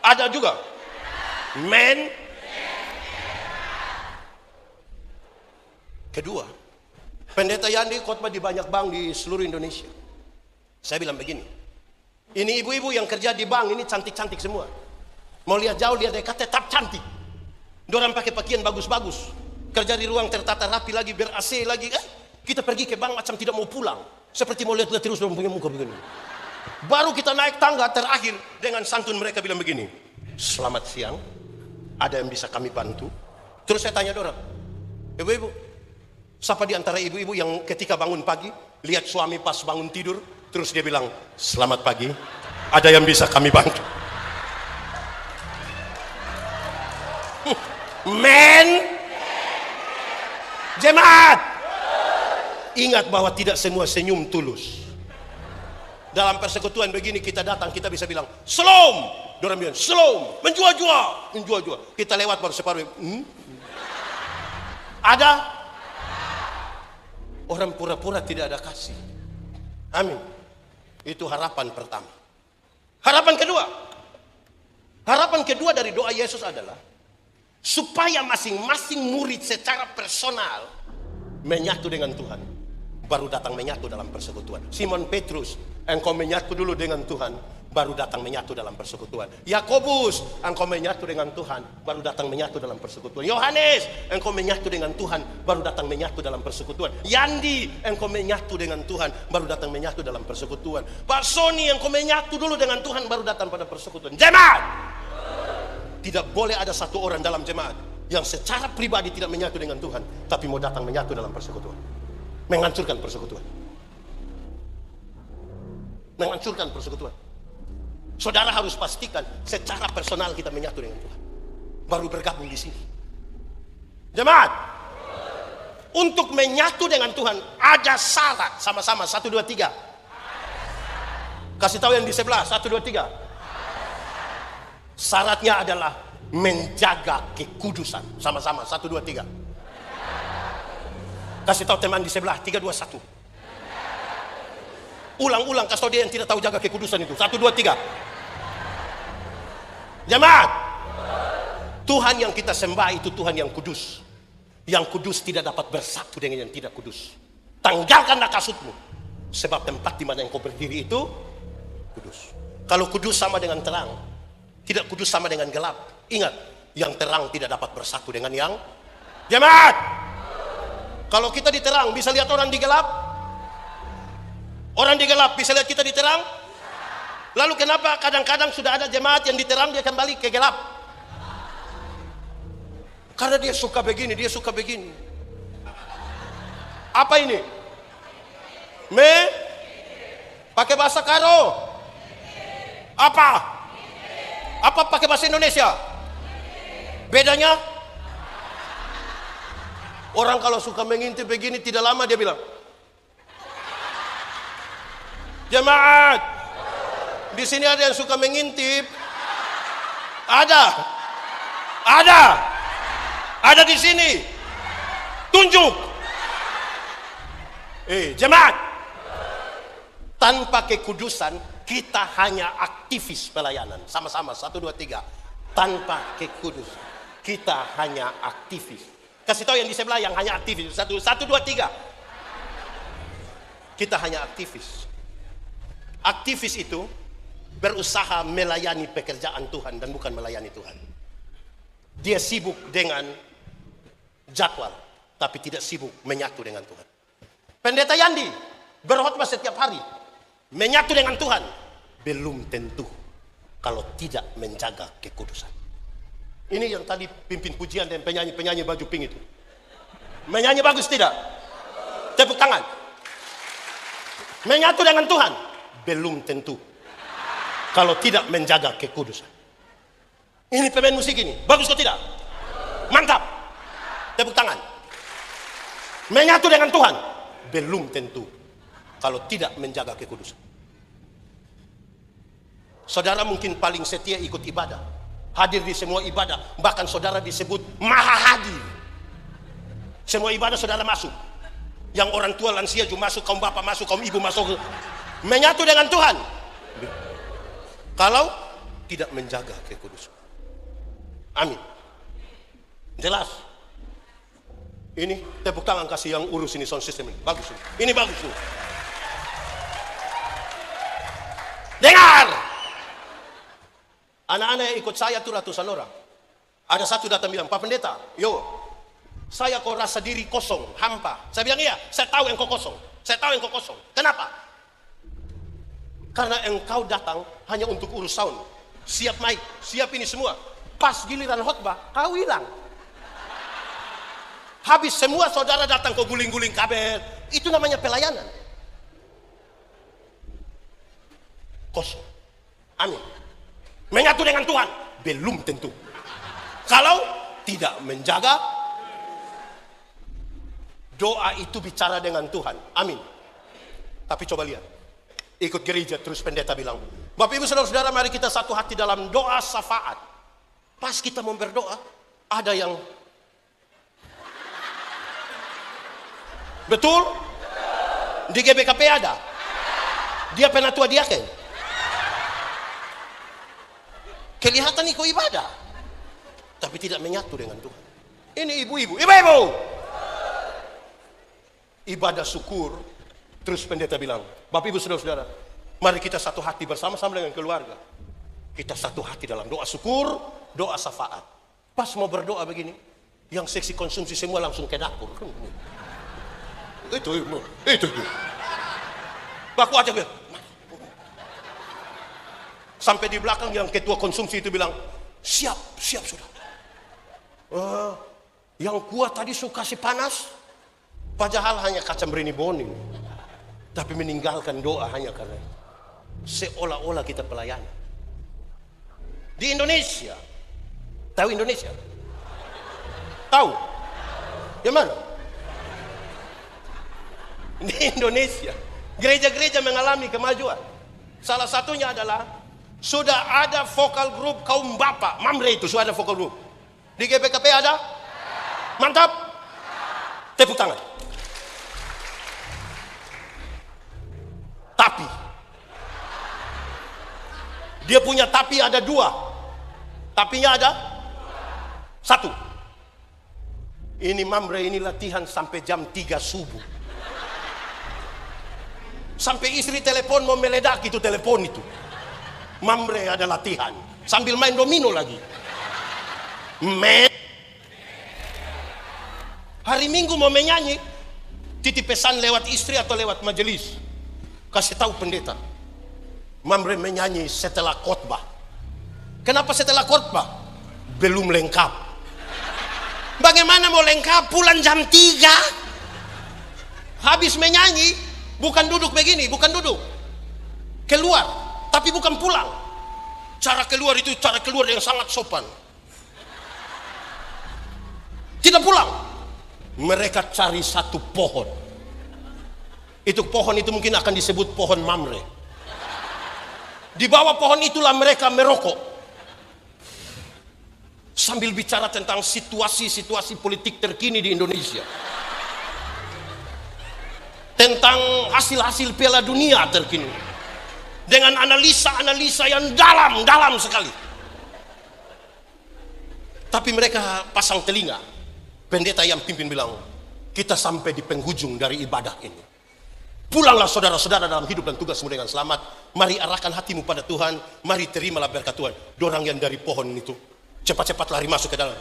Speaker 1: ada juga, men. Kedua, pendeta Yandi khotbah di banyak bank di seluruh Indonesia. Saya bilang begini, ini ibu-ibu yang kerja di bank ini cantik-cantik semua. Mau lihat jauh, lihat dekat, tetap cantik. Dorang pakai pakaian bagus-bagus, kerja di ruang tertata rapi lagi, ber-AC lagi. Kita pergi ke bank macam tidak mau pulang, seperti mau lihat-lihat terus punya muka begini. Baru kita naik tangga terakhir dengan santun mereka bilang begini, selamat siang, ada yang bisa kami bantu? Terus saya tanya dorang, ibu-ibu, siapa di antara ibu-ibu yang ketika bangun pagi lihat suami pas bangun tidur, terus dia bilang, selamat pagi, ada yang bisa kami bantu? Men, jemaat, ingat bahwa tidak semua senyum tulus. Dalam persekutuan begini kita datang, kita bisa bilang shalom, dorang bilang shalom, menjua-jua. Kita lewat baru separuh. Ada orang pura-pura tidak ada kasih. Amin. Itu harapan pertama. Harapan kedua dari doa Yesus adalah supaya masing-masing murid secara personal menyatu dengan Tuhan, baru datang menyatu dalam persekutuan. Simon Petrus, engkau menyatu dulu dengan Tuhan, baru datang menyatu dalam persekutuan. Yakobus, engkau menyatu dengan Tuhan, baru datang menyatu dalam persekutuan. Yohanes, engkau menyatu dengan Tuhan, baru datang menyatu dalam persekutuan. Yandi, engkau menyatu dengan Tuhan, baru datang menyatu dalam persekutuan. Pak Sony, engkau menyatu dulu dengan Tuhan, baru datang pada persekutuan. Jemaat, tidak boleh ada satu orang dalam jemaat yang secara pribadi tidak menyatu dengan Tuhan, tapi mau datang menyatu dalam persekutuan. Menghancurkan persekutuan. Menghancurkan persekutuan. Saudara harus pastikan secara personal kita menyatu dengan Tuhan, baru bergabung di sini. Jemaat, untuk menyatu dengan Tuhan ada syarat. Sama-sama, 1, 2, 3. Kasih tahu yang di sebelah, 1, 2, 3. Syaratnya adalah menjaga kekudusan. Sama-sama, 1, 2, 3. Kasih tahu teman di sebelah, 3, 2, 1. Ulang-ulang, kasih tahu dia yang tidak tahu jaga kekudusan itu. 1, 2, 3. Jemaat, Tuhan yang kita sembah itu Tuhan yang kudus. Yang kudus tidak dapat bersatu dengan yang tidak kudus. Tanggalkanlah kasutmu, sebab tempat di mana engkau berdiri itu kudus. Kalau kudus sama dengan terang, tidak kudus sama dengan gelap. Ingat, yang terang tidak dapat bersatu dengan yang jemaat. Kalau kita di terang bisa lihat orang di gelap, orang di gelap bisa lihat kita di terang. Lalu kenapa kadang-kadang sudah ada jemaat yang di terang dia kembali ke gelap? Karena dia suka begini, dia suka begini. Apa ini? Pakai bahasa Karo. Apa? Apa pakai bahasa Indonesia? Bedanya? Orang kalau suka mengintip begini tidak lama dia bilang, jemaat, di sini ada yang suka mengintip. Ada di sini. Tunjuk. Jemaat, tanpa kekudusan kita hanya aktivis pelayanan. Sama-sama, 1, 2, 3. Tanpa kekudusan kita hanya aktivis. Kasih tahu yang di sebelah yang hanya aktivis. 1, 2, 3. Kita hanya aktivis. Aktivis itu berusaha melayani pekerjaan Tuhan dan bukan melayani Tuhan. Dia sibuk dengan jadwal, tapi tidak sibuk menyatu dengan Tuhan. Pendeta Yandi berkhotbah setiap hari, menyatu dengan Tuhan, belum tentu kalau tidak menjaga kekudusan. Ini yang tadi pimpin pujian dan penyanyi-penyanyi baju pink itu. Menyanyi bagus tidak? Tepuk tangan. Menyatu dengan Tuhan, belum tentu kalau tidak menjaga kekudusan. Ini pemain musik ini, bagus kok tidak? Mantap. Tepuk tangan. Menyatu dengan Tuhan, belum tentu kalau tidak menjaga kekudusan. Saudara mungkin paling setia ikut ibadah, hadir di semua ibadah, bahkan saudara disebut maha hadir. Semua ibadah saudara masuk. Yang orang tua lansia juga masuk, kaum bapak masuk, kaum ibu masuk. Menyatu dengan Tuhan kalau tidak menjaga kekudusan. Amin. Jelas. Ini tepuk tangan kasih yang urus ini sound system ini. Bagus ini. Ini bagus ini. Dengar. Anak-anak yang ikut saya itu ratusan orang. Ada satu datang bilang, Pak Pendeta, saya kok rasa diri kosong, hampa. Saya bilang, iya, saya tahu engkau kosong. Saya tahu engkau kosong. Kenapa? Karena engkau datang hanya untuk urus sound. Siap mic, siap ini semua. Pas giliran khotbah, kau hilang. Habis semua saudara datang ke guling-guling kabel. Itu namanya pelayanan. Kosong. Amin. Menyatu dengan Tuhan, belum tentu kalau tidak menjaga. Doa itu bicara dengan Tuhan. Amin. Tapi coba lihat. Ikut gereja terus pendeta bilang, Bapak Ibu Saudara-saudara, mari kita satu hati dalam doa syafaat. Pas kita mau berdoa, ada yang betul? Di GBKP ada. Dia penatua diaken. Kelihatan ikut ibadah, tapi tidak menyatu dengan Tuhan. Ini ibu-ibu. Ibadah syukur. Terus pendeta bilang, Bapak Ibu Saudara-saudara, mari kita satu hati bersama-sama dengan keluarga. Kita satu hati dalam doa syukur, doa syafaat. Pas mau berdoa begini, yang seksi konsumsi semua langsung ke dapur. Itu. Baku aja bilang. Sampai di belakang yang ketua konsumsi itu bilang, siap sudah. Yang kuat tadi suka si panas, padahal hanya kacang berini boning. Tapi meninggalkan doa hanya karena seolah-olah kita pelayanan. Di Indonesia, tahu Indonesia? Tahu? Di mana? Di Indonesia, gereja-gereja mengalami kemajuan. Salah satunya adalah sudah ada vokal grup kaum bapak, Mamre itu sudah ada vokal grup. Di GBKP ada? Mantap. Tepuk tangan. Tapi dia punya tapi ada dua. Tapinya ada satu. Ini Mamre ini latihan sampai jam 3 subuh. Sampai istri telepon mau meledak itu telepon itu. Mamre ada latihan sambil main domino lagi. Hari Minggu mau menyanyi, titip pesan lewat istri atau lewat majelis. Kasih tahu pendeta, Mamre menyanyi setelah khotbah. Kenapa setelah khotbah? Belum lengkap. Bagaimana mau lengkap? Pulang jam 3. Habis menyanyi, bukan duduk begini, bukan duduk. Keluar, tapi bukan pulang. Cara keluar itu cara keluar yang sangat sopan. Tidak pulang. Mereka cari satu pohon. Itu pohon itu mungkin akan disebut pohon Mamre. Di bawah pohon itulah mereka merokok. Sambil bicara tentang situasi-situasi politik terkini di Indonesia. tentang hasil-hasil Piala Dunia terkini dengan analisa-analisa yang dalam sekali. Tapi mereka pasang telinga. Pendeta yang pimpin bilang, kita sampai di penghujung dari ibadah ini. Pulanglah saudara-saudara dalam hidup dan tugasmu dengan selamat. Mari arahkan hatimu pada Tuhan. Mari terimalah berkat Tuhan. Dorang yang dari pohon itu cepat-cepat lari masuk ke dalam.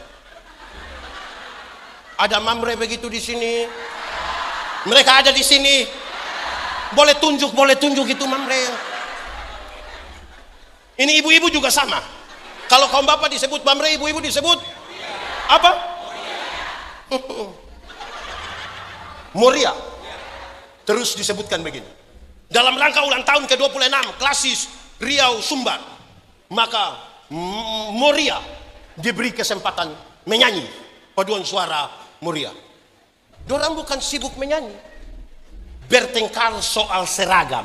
Speaker 1: Ada mamre begitu di sini. Mereka ada di sini. Boleh tunjuk itu mamre. Ini ibu-ibu juga sama. Kalau kaum bapak disebut mamre, ibu-ibu disebut apa? Moria. Terus disebutkan begini. Dalam rangka ulang tahun ke-26 Klasis Riau Sumbar, maka Moria diberi kesempatan menyanyi paduan suara Moria. Dorang bukan sibuk menyanyi, bertengkar soal seragam.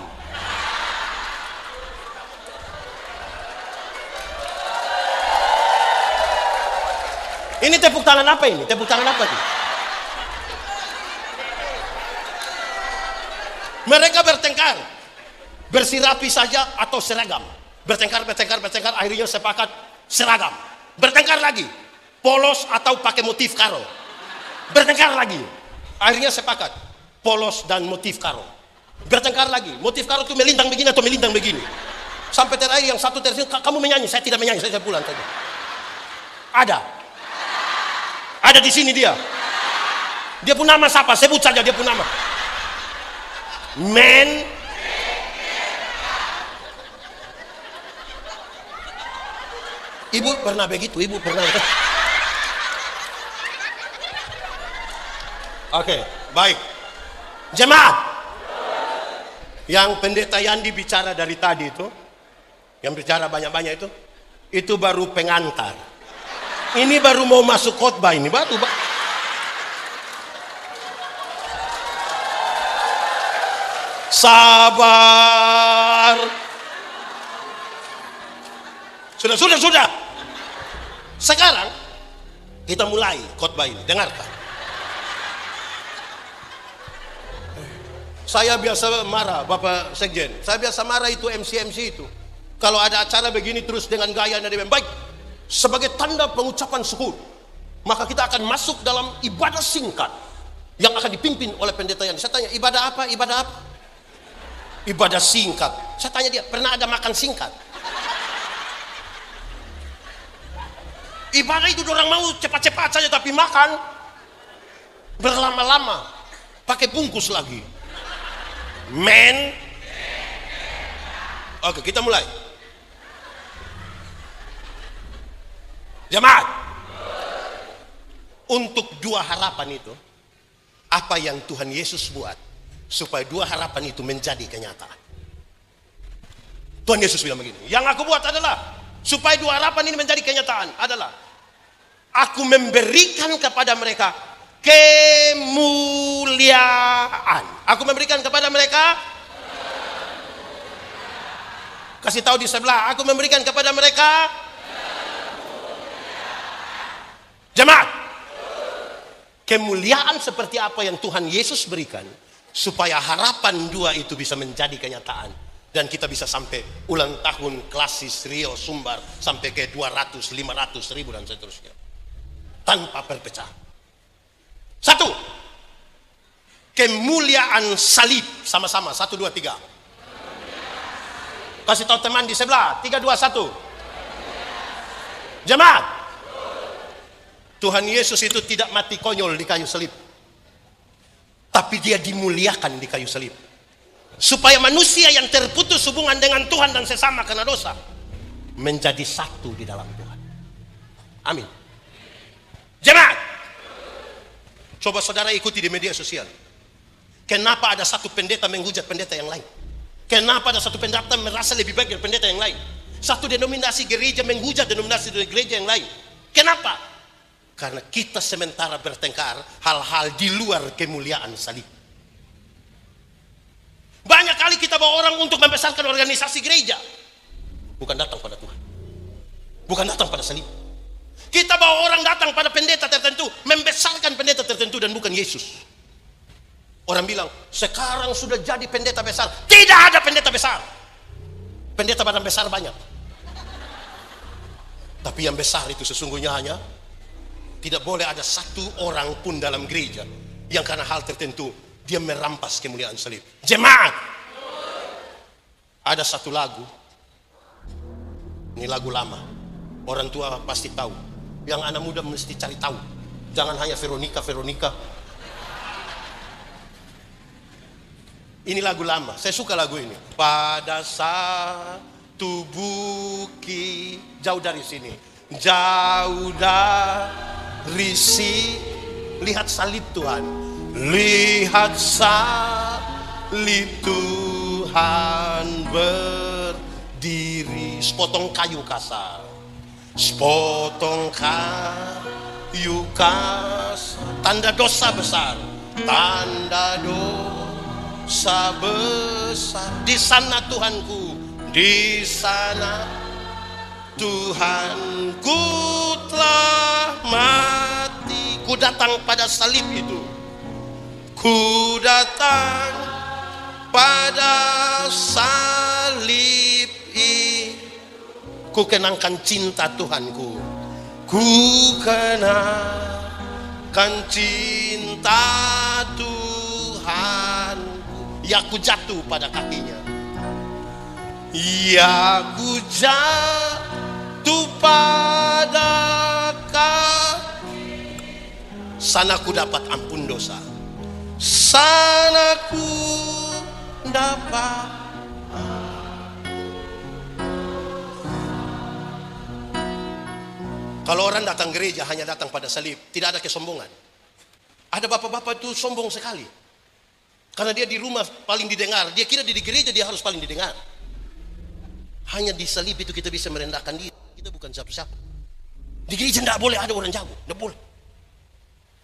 Speaker 1: Ini tepuk tangan apa ini? Tepuk tangan apa ini? Mereka bertengkar, bersih rapi saja atau seragam. Bertengkar, akhirnya sepakat seragam. Bertengkar lagi, polos atau pakai motif karo. Bertengkar lagi, akhirnya sepakat polos dan motif karo. Bertengkar lagi, motif karo itu melintang begini atau melintang begini. Sampai terakhir yang satu tersebut, kamu menyanyi, saya tidak menyanyi, saya pulang saja. Ada di sini dia. Dia pun nama siapa? Sebut saja dia pun nama. Men. Ibu pernah begitu, ibu pernah. Oke, baik. Jemaat. Yang pendeta Yandi bicara dari tadi itu, yang bicara banyak-banyak itu baru pengantar. Ini baru mau masuk khotbah ini, baru. Sabar. Sudah. Sekarang kita mulai khotbah ini. Dengarkan. Saya biasa marah, Bapak Sekjen. Saya biasa marah itu MC itu. Kalau ada acara begini terus dengan gaya yang baik, sebagai tanda pengucapan syukur, maka kita akan masuk dalam ibadah singkat yang akan dipimpin oleh pendeta Yandi. Saya tanya, ibadah apa? Ibadah singkat. Saya tanya dia, pernah ada makan singkat? Ibadah itu orang mau cepat-cepat saja, tapi makan berlama-lama, pakai bungkus lagi. Men. Oke, kita mulai. Jemaat, untuk dua harapan itu, apa yang Tuhan Yesus buat supaya dua harapan itu menjadi kenyataan. Tuhan Yesus bilang begini, yang aku buat adalah supaya dua harapan ini menjadi kenyataan adalah aku memberikan kepada mereka kemuliaan. Aku memberikan kepada mereka, kasih tahu di sebelah, aku memberikan kepada mereka jemaat. Kemuliaan seperti apa yang Tuhan Yesus berikan supaya harapan dua itu bisa menjadi kenyataan dan kita bisa sampai ulang tahun Klasis Riau Sumbar sampai ke 200, 500 ribu dan seterusnya tanpa perpecah. Satu, kemuliaan salib. Sama-sama, 1, 2, 3. Kasih tahu teman di sebelah, 3, 2, 1. Jemaat, Tuhan Yesus itu tidak mati konyol di kayu salib, tapi dia dimuliakan di kayu salib supaya manusia yang terputus hubungan dengan Tuhan dan sesama karena dosa menjadi satu di dalam Tuhan. Amin. Jemaat, coba saudara ikuti di media sosial. Kenapa ada satu pendeta menghujat pendeta yang lain? Kenapa ada satu pendeta merasa lebih baik dari pendeta yang lain? Satu denominasi gereja menghujat denominasi gereja yang lain. Kenapa? Karena kita sementara bertengkar hal-hal di luar kemuliaan salib. Banyak kali kita bawa orang untuk membesarkan organisasi gereja, bukan datang pada Tuhan, bukan datang pada salib. Kita bawa orang datang pada pendeta tertentu, membesarkan pendeta tertentu dan bukan Yesus. Orang bilang, sekarang sudah jadi pendeta besar. Tidak ada pendeta besar. Pendeta badan besar banyak. Tapi yang besar itu sesungguhnya hanya, tidak boleh ada satu orang pun dalam gereja yang karena hal tertentu dia merampas kemuliaan salib. Jemaat, ada satu lagu, ini lagu lama, orang tua pasti tahu, yang anak muda mesti cari tahu. Jangan hanya Veronica. Ini lagu lama, saya suka lagu ini. Pada satu bukit, jauh dari sini, jauh dari lihat salib Tuhan, lihat salib Tuhan berdiri. Sepotong kayu kasar, sepotong kayu kasar, tanda dosa besar, tanda dosa besar. Di sana Tuhanku, di sana Tuhanku telah mati. Ku datang pada salib itu, ku datang pada salib itu. Ku kenangkan cinta Tuhanku, ku kenangkan cinta Tuhanku. Ya, ku jatuh pada kakinya, ya ku jatuh pada kaki. Sana ku dapat ampun dosa, sana ku dapat. Kalau orang datang gereja hanya datang pada salib, tidak ada kesombongan. Ada bapak-bapak itu sombong sekali, karena dia di rumah paling didengar, dia kira di gereja dia harus paling didengar. Hanya di salib itu kita bisa merendahkan diri. Kita bukan siapa-siapa. Di gereja tidak boleh ada orang jago, tidak boleh.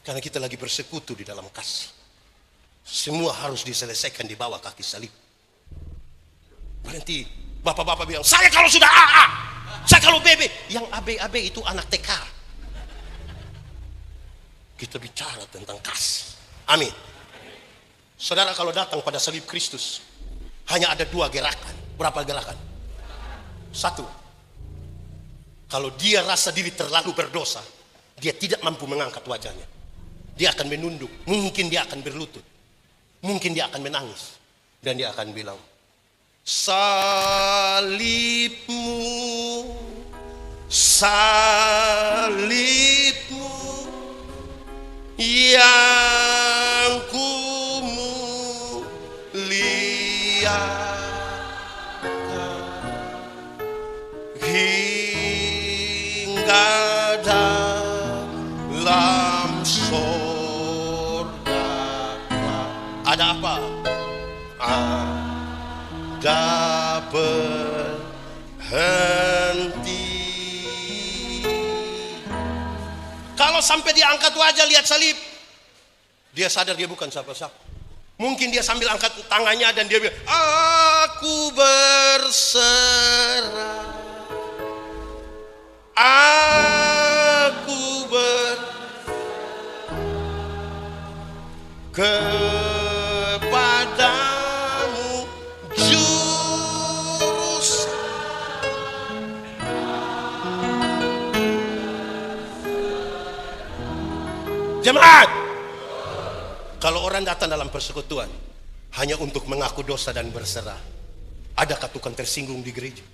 Speaker 1: Karena kita lagi bersekutu di dalam kasih. Semua harus diselesaikan di bawah kaki salib. Berhenti bapak-bapak bilang, saya kalau sudah AA, saya kalau BB. Yang AB itu anak TK. Kita bicara tentang kasih. Amin. Saudara, kalau datang pada salib Kristus, hanya ada dua gerakan. Berapa gerakan? Satu, kalau dia rasa diri terlalu berdosa, dia tidak mampu mengangkat wajahnya. Dia akan menunduk, mungkin dia akan berlutut, mungkin dia akan menangis, dan dia akan bilang, salibmu, salibmu yang kumuliakan hingga dalam sorga. Ada apa? Ada berhenti. Kalau sampai dia angkat wajah lihat salib, dia sadar dia bukan siapa-siapa. Mungkin dia sambil angkat tangannya dan dia bilang, aku berserah, aku kepadamu jurus. Jemaat, kalau orang datang dalam persekutuan hanya untuk mengaku dosa dan berserah, adakah Tuhan tersinggung di gereja?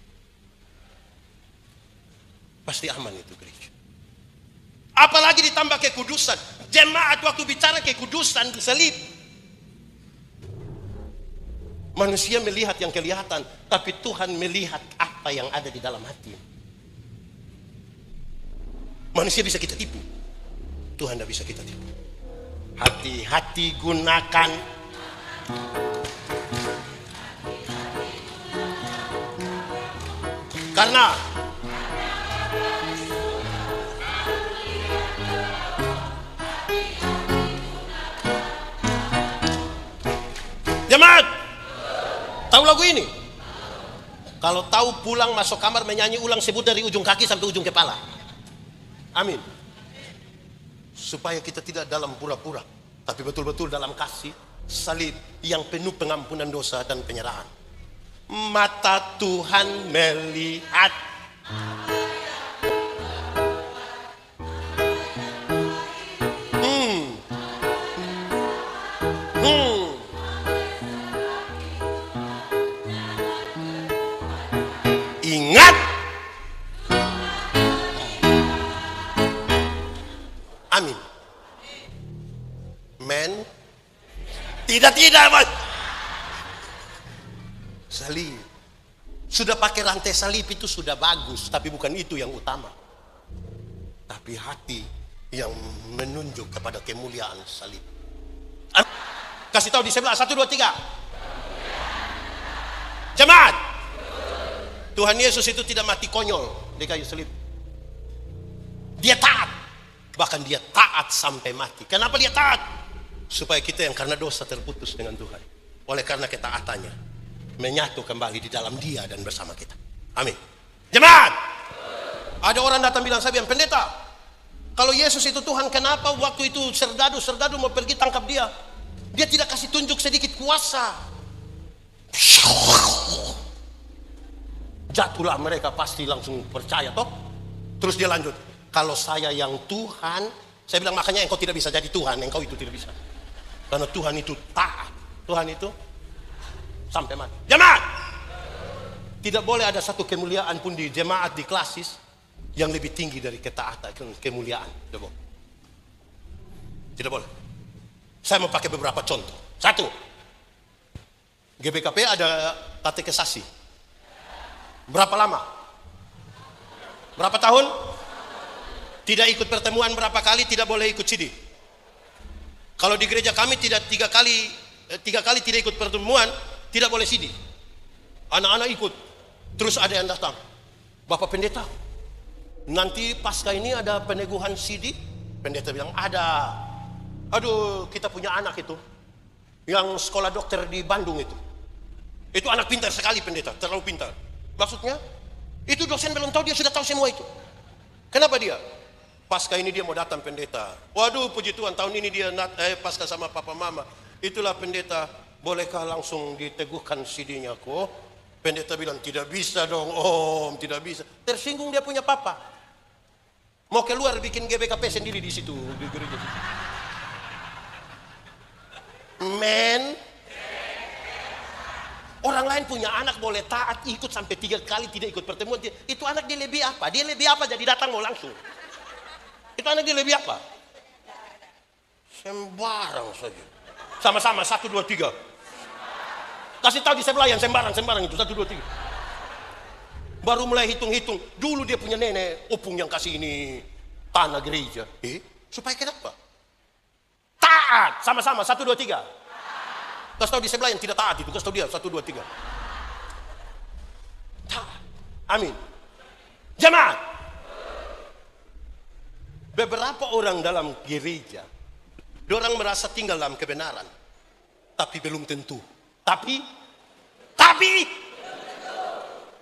Speaker 1: Pasti aman itu gereja. Apalagi ditambah kekudusan. Jemaat waktu bicara kekudusan di salib, manusia melihat yang kelihatan, tapi Tuhan melihat apa yang ada di dalam hati. Manusia bisa kita tipu, Tuhan tidak bisa kita tipu. Hati-hati gunakan karena jemaat tahu lagu ini? Kalau tahu pulang masuk kamar menyanyi ulang, sebut dari ujung kaki sampai ujung kepala. Amin. Supaya kita tidak dalam pura-pura, tapi betul-betul dalam kasih. salib yang penuh pengampunan dosa dan penyerahan. Mata Tuhan melihat. Ingat. Amin. Men. Tidak, Mas. Salib. Sudah pakai rantai salib itu sudah bagus, tapi bukan itu yang utama. Tapi hati yang menunjuk kepada kemuliaan salib. Kasih tahu di sebelah, 1, 2, 3. Jemaat. Tuhan Yesus itu tidak mati konyol di kayu salib. Dia taat. Bahkan dia taat sampai mati. Kenapa dia taat? Supaya kita yang karena dosa terputus dengan Tuhan, oleh karena ketaatannya, menyatu kembali di dalam dia dan bersama kita. Amin. Jemaat. Ada orang datang bilang, saya bilang, pendeta, kalau Yesus itu Tuhan, kenapa waktu itu serdadu mau pergi tangkap dia, dia tidak kasih tunjuk sedikit kuasa? Jatuhlah mereka, pasti langsung percaya toh. Terus dia lanjut, kalau saya yang Tuhan, saya bilang, makanya engkau tidak bisa jadi Tuhan, engkau itu tidak bisa. Karena Tuhan itu taat, Tuhan itu sampai mati. Jemaat, tidak boleh ada satu kemuliaan pun di jemaat di klasis yang lebih tinggi dari ketaatan, kemuliaan. Tidak boleh. Saya mau pakai beberapa contoh. 1, GBKP ada katekisasi. Berapa lama? Berapa tahun? Tidak ikut pertemuan berapa kali, tidak boleh ikut CD. Kalau di gereja kami tidak 3 kali tidak ikut pertemuan, tidak boleh CD. Anak-anak ikut. Terus ada yang datang, Bapak Pendeta, nanti pasca ini ada peneguhan CD? Pendeta bilang, ada. Aduh, kita punya anak itu yang sekolah dokter di Bandung itu. Itu anak pintar sekali, pendeta, terlalu pintar. Maksudnya, itu dosen belum tahu, dia sudah tahu semua itu. Kenapa dia? Pasca ini dia mau datang, pendeta. Waduh, puji Tuhan, tahun ini dia pasca sama papa mama. Itulah, pendeta, bolehkah langsung diteguhkan CD-nya kok? Pendeta bilang, tidak bisa dong om, tidak bisa. Tersinggung dia punya papa. Mau keluar bikin GBKP sendiri di situ, di gereja. Men, orang lain punya anak boleh taat, ikut sampai 3 kali tidak ikut pertemuan. Itu anak dia lebih apa? Dia lebih apa jadi datang mau langsung? Itu anak dia lebih apa? Sembarang saja. Sama-sama, 1, 2, 3. Kasih tahu di sebelah yang sembarang itu, 1, 2, 3. Baru mulai hitung-hitung. Dulu dia punya nenek opung yang kasih ini tanah gereja. Supaya kenapa? Taat. Sama-sama, 1, 2, 3. Kasih tahu di sebelah yang tidak taat itu, kasih tahu dia, 1, 2, 3. Taat. Amin. Jemaat. Beberapa orang dalam gereja, orang merasa tinggal dalam kebenaran, tapi belum tentu. Tapi,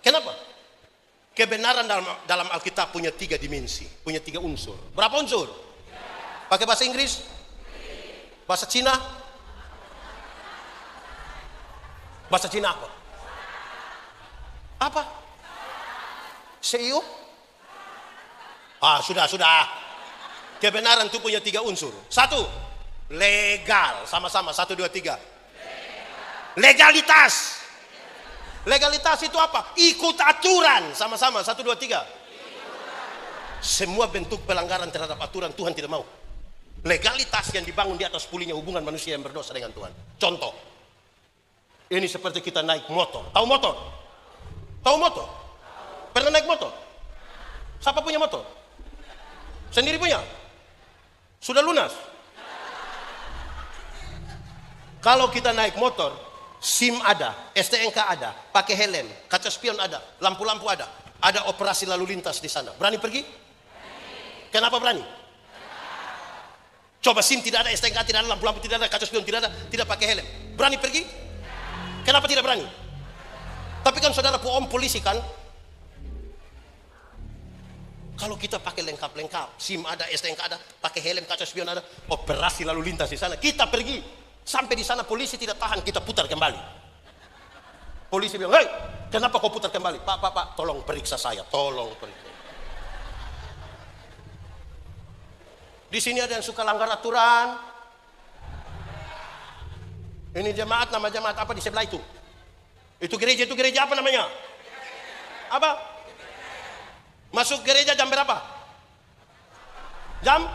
Speaker 1: kenapa? Kebenaran dalam Alkitab punya 3 dimensi, punya 3 unsur. Berapa unsur? Pakai bahasa Inggris? Bahasa Cina? Bahasa Cina apa? Apa? CEO? Sudah. Kebenaran itu punya 3 unsur. 1, legal. Sama-sama, 1, 2, 3. Legalitas. Legalitas itu apa? Ikut aturan. Sama-sama, 1, 2, 3. Semua bentuk pelanggaran terhadap aturan Tuhan tidak mau. Legalitas yang dibangun di atas pulihnya hubungan manusia yang berdosa dengan Tuhan. Contoh, ini seperti kita naik motor. Tahu motor? Tahu motor? Pernah naik motor? Siapa punya motor? Sendiri punya? Sudah lunas? Kalau kita naik motor, SIM ada, STNK ada, pakai helm, kaca spion ada, lampu-lampu ada operasi lalu lintas di sana. Berani pergi? Kenapa berani? Coba SIM tidak ada, STNK tidak ada, lampu-lampu tidak ada, kaca spion tidak ada, tidak pakai helm. Berani pergi? Kenapa tidak berani? Tapi kan saudara om polisi kan? Kalau kita pakai lengkap-lengkap, SIM ada, STNK ada, pakai helm, kaca spion ada, operasi lalu lintas di sana, kita pergi. Sampai di sana polisi tidak tahan, kita putar kembali. Polisi bilang, hei, kenapa kau putar kembali? Pak, tolong periksa saya, tolong periksa. Di sini ada yang suka langgar aturan. Ini jemaat, nama jemaat apa di sebelah itu? Itu gereja apa namanya? Apa? Masuk gereja jam berapa? Jam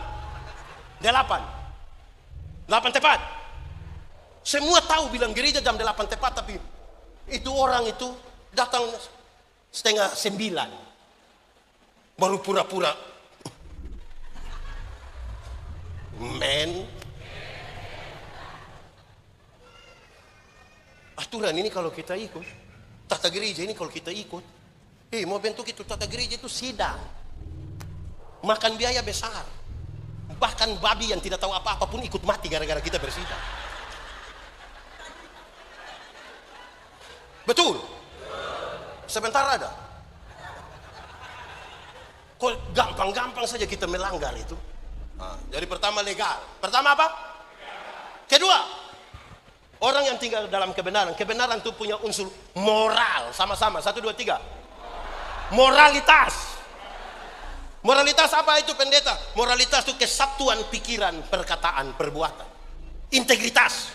Speaker 1: 8 tepat. Semua tahu bilang gereja jam 8 tepat, tapi itu orang itu datang 8:30. Baru pura-pura. Men. Aturan ini kalau kita ikut, tata gereja ini kalau kita ikut, mau bentuk itu tata gereja itu sidang. Makan biaya besar. Bahkan babi yang tidak tahu apa-apa pun ikut mati gara-gara kita bersidang. Betul? Sebentar ada. Kok gampang-gampang saja kita melanggar itu. Jadi pertama legal. Pertama apa? Kedua, orang yang tinggal dalam kebenaran. Kebenaran itu punya unsur moral. Sama-sama. 1, 2, 3. Moralitas. Moralitas apa itu pendeta? Moralitas itu kesatuan pikiran, perkataan, perbuatan. Integritas.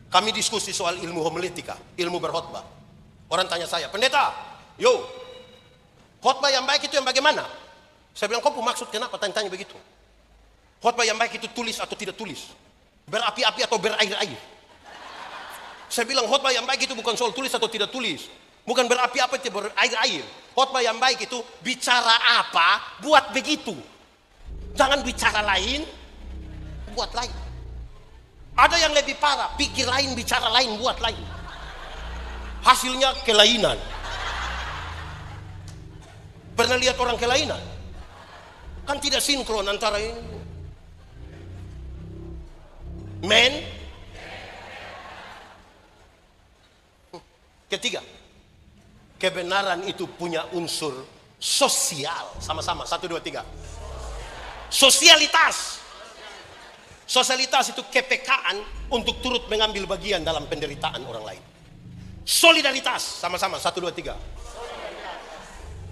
Speaker 1: Kami diskusi soal ilmu homiletika, ilmu berkhotbah. Orang tanya saya, pendeta, khotbah yang baik itu yang bagaimana? Saya bilang, kau maksud kenapa tanya-tanya begitu? Khotbah yang baik itu tulis atau tidak tulis? Berapi-api atau berair-air? Saya bilang, khotbah yang baik itu bukan soal tulis atau tidak tulis. Bukan berapi-api atau berair-air. Khotbah yang baik itu bicara apa, buat begitu. Jangan bicara lain, buat lain. Ada yang lebih parah, pikir lain, bicara lain, buat lain. Hasilnya kelainan. Pernah lihat orang kelainan? Kan tidak sinkron antara ini. Men. Ketiga, kebenaran itu punya unsur sosial. Sama-sama, 1, 2, 3. Sosialitas. Sosialitas itu kepekaan untuk turut mengambil bagian dalam penderitaan orang lain. Solidaritas, sama-sama, 1, 2, 3.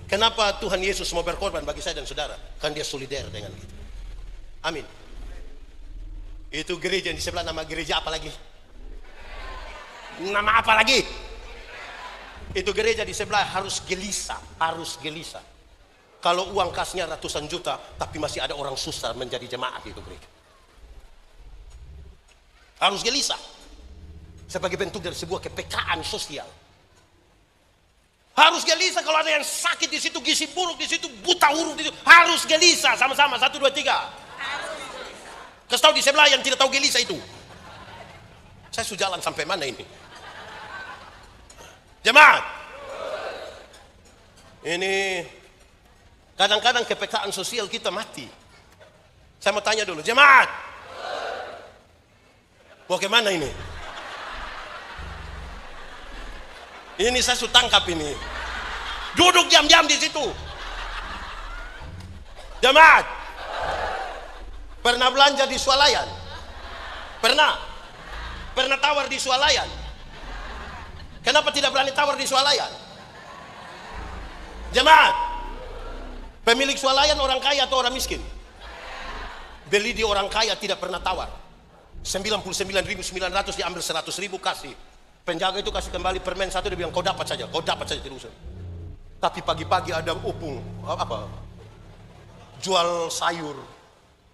Speaker 1: Kenapa Tuhan Yesus mau berkorban bagi saya dan saudara? Kan dia solider dengan kita. Amin. Itu gereja yang di sebelah, nama gereja apa lagi? Nama apa lagi? Itu gereja di sebelah harus gelisah. Kalau uang kasnya ratusan juta, tapi masih ada orang susah menjadi jemaat itu gereja. Harus gelisah sebagai bentuk dari sebuah kepekaan sosial. Harus gelisah kalau ada yang sakit di situ, gizi buruk di situ, buta huruf di situ, harus gelisah. Sama-sama, 1, 2, 3. Kasih tahu di sebelah yang tidak tahu gelisah itu. Saya sudah jalan sampai mana ini? Jemaat. Ini kadang-kadang kepekaan sosial kita mati. Saya mau tanya dulu, jemaat. Bagaimana ini? Ini saya sudah tangkap ini. Duduk diam-diam di situ. Jemaat. Pernah belanja di swalayan? Pernah tawar di swalayan? Kenapa tidak berani tawar di swalayan? Jemaat. Pemilik swalayan orang kaya atau orang miskin? Beli di orang kaya tidak pernah tawar. 99.900 diambil 100.000 kasih. Penjaga itu kasih kembali permen 1, dia bilang kau dapat saja tidak usah. Tapi pagi-pagi ada opung jual sayur.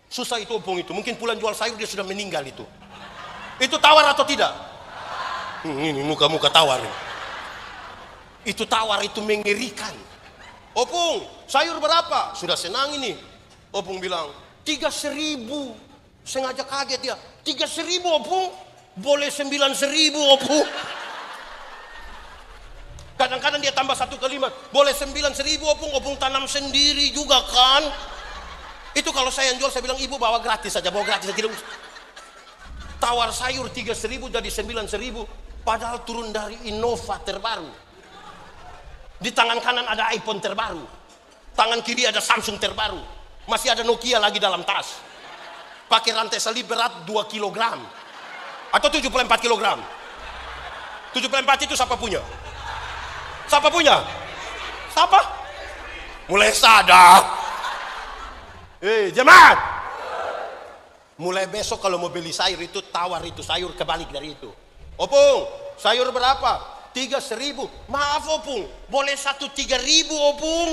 Speaker 1: Susah itu opung itu. Mungkin pulang jual sayur dia sudah meninggal itu. Itu tawar atau tidak? Ini muka-muka tawar. Itu tawar, itu mengerikan. Opung, sayur berapa? Sudah senang ini. Opung bilang 3.000. Sengaja kaget dia. 3.000 opung? Boleh 9.000 opung. Kadang-kadang dia tambah satu kalimat. Boleh 9.000 opung, opung tanam sendiri juga kan. Itu kalau saya yang jual, saya bilang ibu bawa gratis saja, bawa gratis saja. Tawar sayur 3.000 jadi 9.000. Padahal turun dari Innova terbaru. Di tangan kanan ada iPhone terbaru. Tangan kiri ada Samsung terbaru. Masih ada Nokia lagi dalam tas. pakai rantai salib berat 2 kilogram atau 74 kilogram. 74 itu siapa punya? Siapa punya? Siapa? Mulai sadar. Jemaat, mulai besok kalau mau beli sayur itu tawar itu sayur kebalik dari itu. Opung, sayur berapa? 3.000. Maaf Opung, boleh 1 3.000 Opung.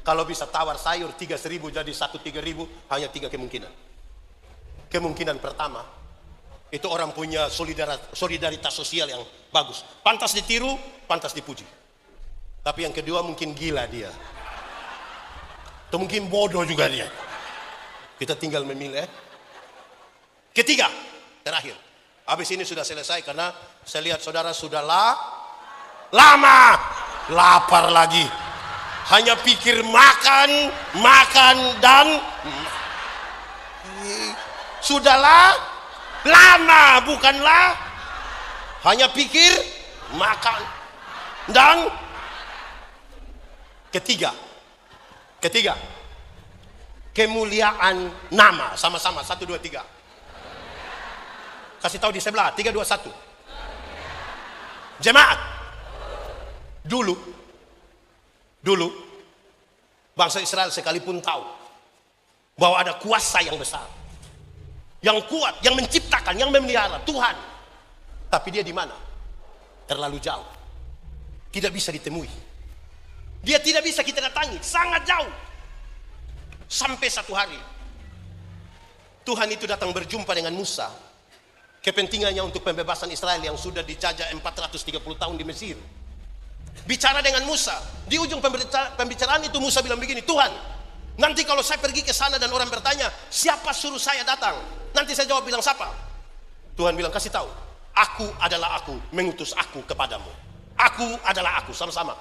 Speaker 1: Kalau bisa tawar sayur 3.000 jadi 1 3.000, hanya 3 kemungkinan. Kemungkinan pertama, itu orang punya solidaritas sosial yang bagus. Pantas ditiru, pantas dipuji. Tapi yang kedua mungkin gila dia. Atau mungkin bodoh juga dia. Kita tinggal memilih. Ketiga, terakhir. Habis ini sudah selesai karena saya lihat saudara sudah lama lapar lagi. Hanya pikir makan dan sudahlah lama, bukanlah hanya pikir makan dan ketiga kemuliaan nama. Sama-sama 1 2 3. Kasih tahu di sebelah 3 2 1. Jemaat, dulu bangsa Israel sekalipun tahu bahwa ada kuasa yang besar, yang kuat, yang menciptakan, yang memelihara, Tuhan. Tapi dia di mana? Terlalu jauh. Tidak bisa ditemui. Dia tidak bisa kita datangi, sangat jauh. Sampai satu hari Tuhan itu datang berjumpa dengan Musa. Kepentingannya untuk pembebasan Israel yang sudah dijajah 430 tahun di Mesir. Bicara dengan Musa. Di ujung pembicaraan itu Musa bilang begini, Tuhan, nanti kalau saya pergi ke sana dan orang bertanya, siapa suruh saya datang? Nanti saya jawab bilang siapa? Tuhan bilang, kasih tahu, aku adalah aku, mengutus aku kepadamu. Aku adalah aku, sama-sama.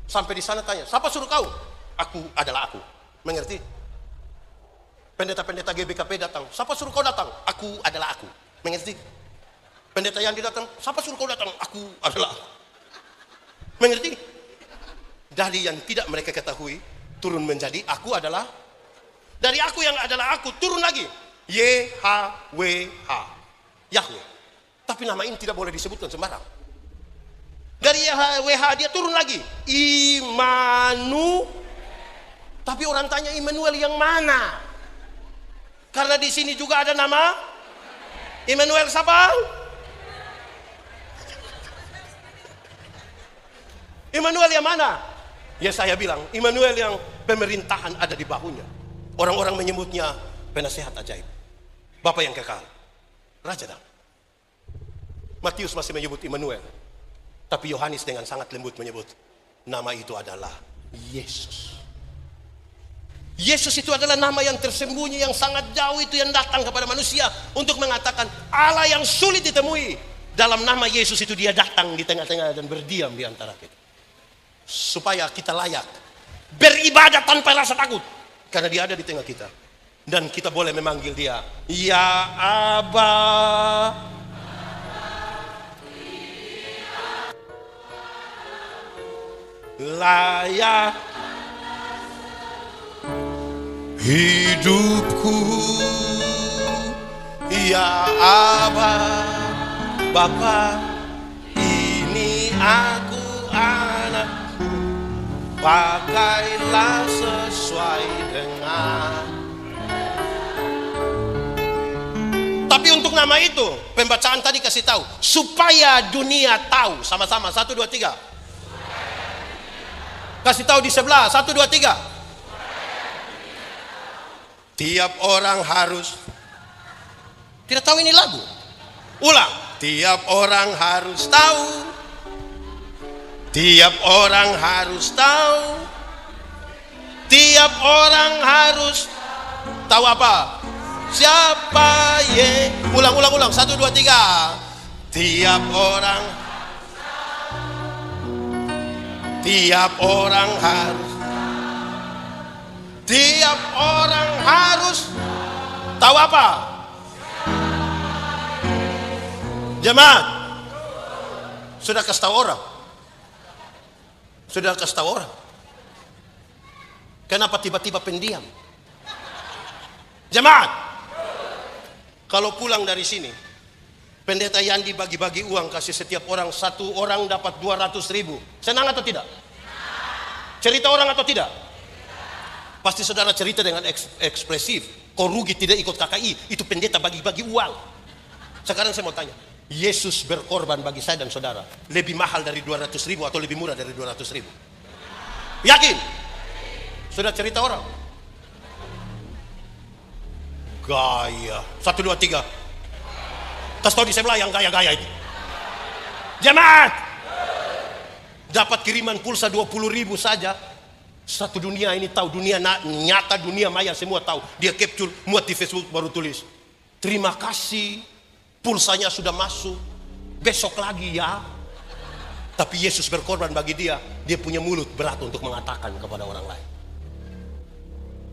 Speaker 1: Sampai di sana tanya, siapa suruh kau? Aku adalah aku. Mengerti? Pendeta-pendeta GBKP datang, siapa suruh kau datang? Aku adalah aku. Mengerti? Pendeta yang datang, siapa suruh kau datang? Aku adalah aku. Mengerti? Dari yang tidak mereka ketahui, turun menjadi aku adalah. Dari aku yang adalah aku, turun lagi YHWH, Yahweh. Tapi nama ini tidak boleh disebutkan sembarang. Dari YHWH dia turun lagi Imanu. Tapi orang tanya Immanuel yang mana? Karena di sini juga ada nama Immanuel siapa? Immanuel yang mana? Ya saya bilang Immanuel yang pemerintahan ada di bahunya. Orang-orang menyebutnya penasehat ajaib, Bapa yang kekal, Raja Damai. Matius masih menyebut Immanuel, tapi Yohanes dengan sangat lembut menyebut nama itu adalah Yesus. Yesus itu adalah nama yang tersembunyi, yang sangat jauh itu, yang datang kepada manusia untuk mengatakan Allah yang sulit ditemui. Dalam nama Yesus itu dia datang di tengah-tengah dan berdiam di antara kita. Supaya kita layak beribadah tanpa rasa takut, karena dia ada di tengah kita. Dan kita boleh memanggil dia Ya Aba. Layak hidupku Ya Aba, Bapa, ini aku anakku, pakailah sesuai dengan. Tapi untuk nama itu, pembacaan tadi kasih tahu supaya dunia tahu. Sama-sama 1 2 3. Kasih tahu di sebelah 1 2 3. Tiap orang harus. Tidak tahu ini lagu? Ulang. Tiap orang harus tahu. Tiap orang harus tahu. Tiap orang harus tahu apa? Siapa ye? Ulang 1 2 3. Tiap orang. Tiap orang harus. Tiap orang harus tahu apa? Jemaat, sudah kasih tahu orang. Sudah kasih tahu orang. Kenapa tiba-tiba pendiam? Jemaat, kalau pulang dari sini, pendeta Yandi bagi-bagi uang, kasih setiap orang, satu orang dapat 200.000. Senang atau tidak? Cerita orang atau tidak? Pasti saudara cerita dengan ekspresif. Kau rugi tidak ikut KKI, itu pendeta bagi-bagi uang. Sekarang saya mau tanya, Yesus berkorban bagi saya dan saudara lebih mahal dari 200.000 atau lebih murah dari 200.000? Yakin? Sudah cerita orang? Gaya. 1, 2, 3. Kasih tahu di sebelah yang gaya-gaya itu. Jemaat, dapat kiriman pulsa 20.000 saja. Satu dunia ini tahu, dunia nyata, dunia maya semua tahu. Dia capture, muat di Facebook, baru tulis, terima kasih, pulsanya sudah masuk, besok lagi ya. Tapi Yesus berkorban bagi dia. Dia punya mulut berat untuk mengatakan kepada orang lain.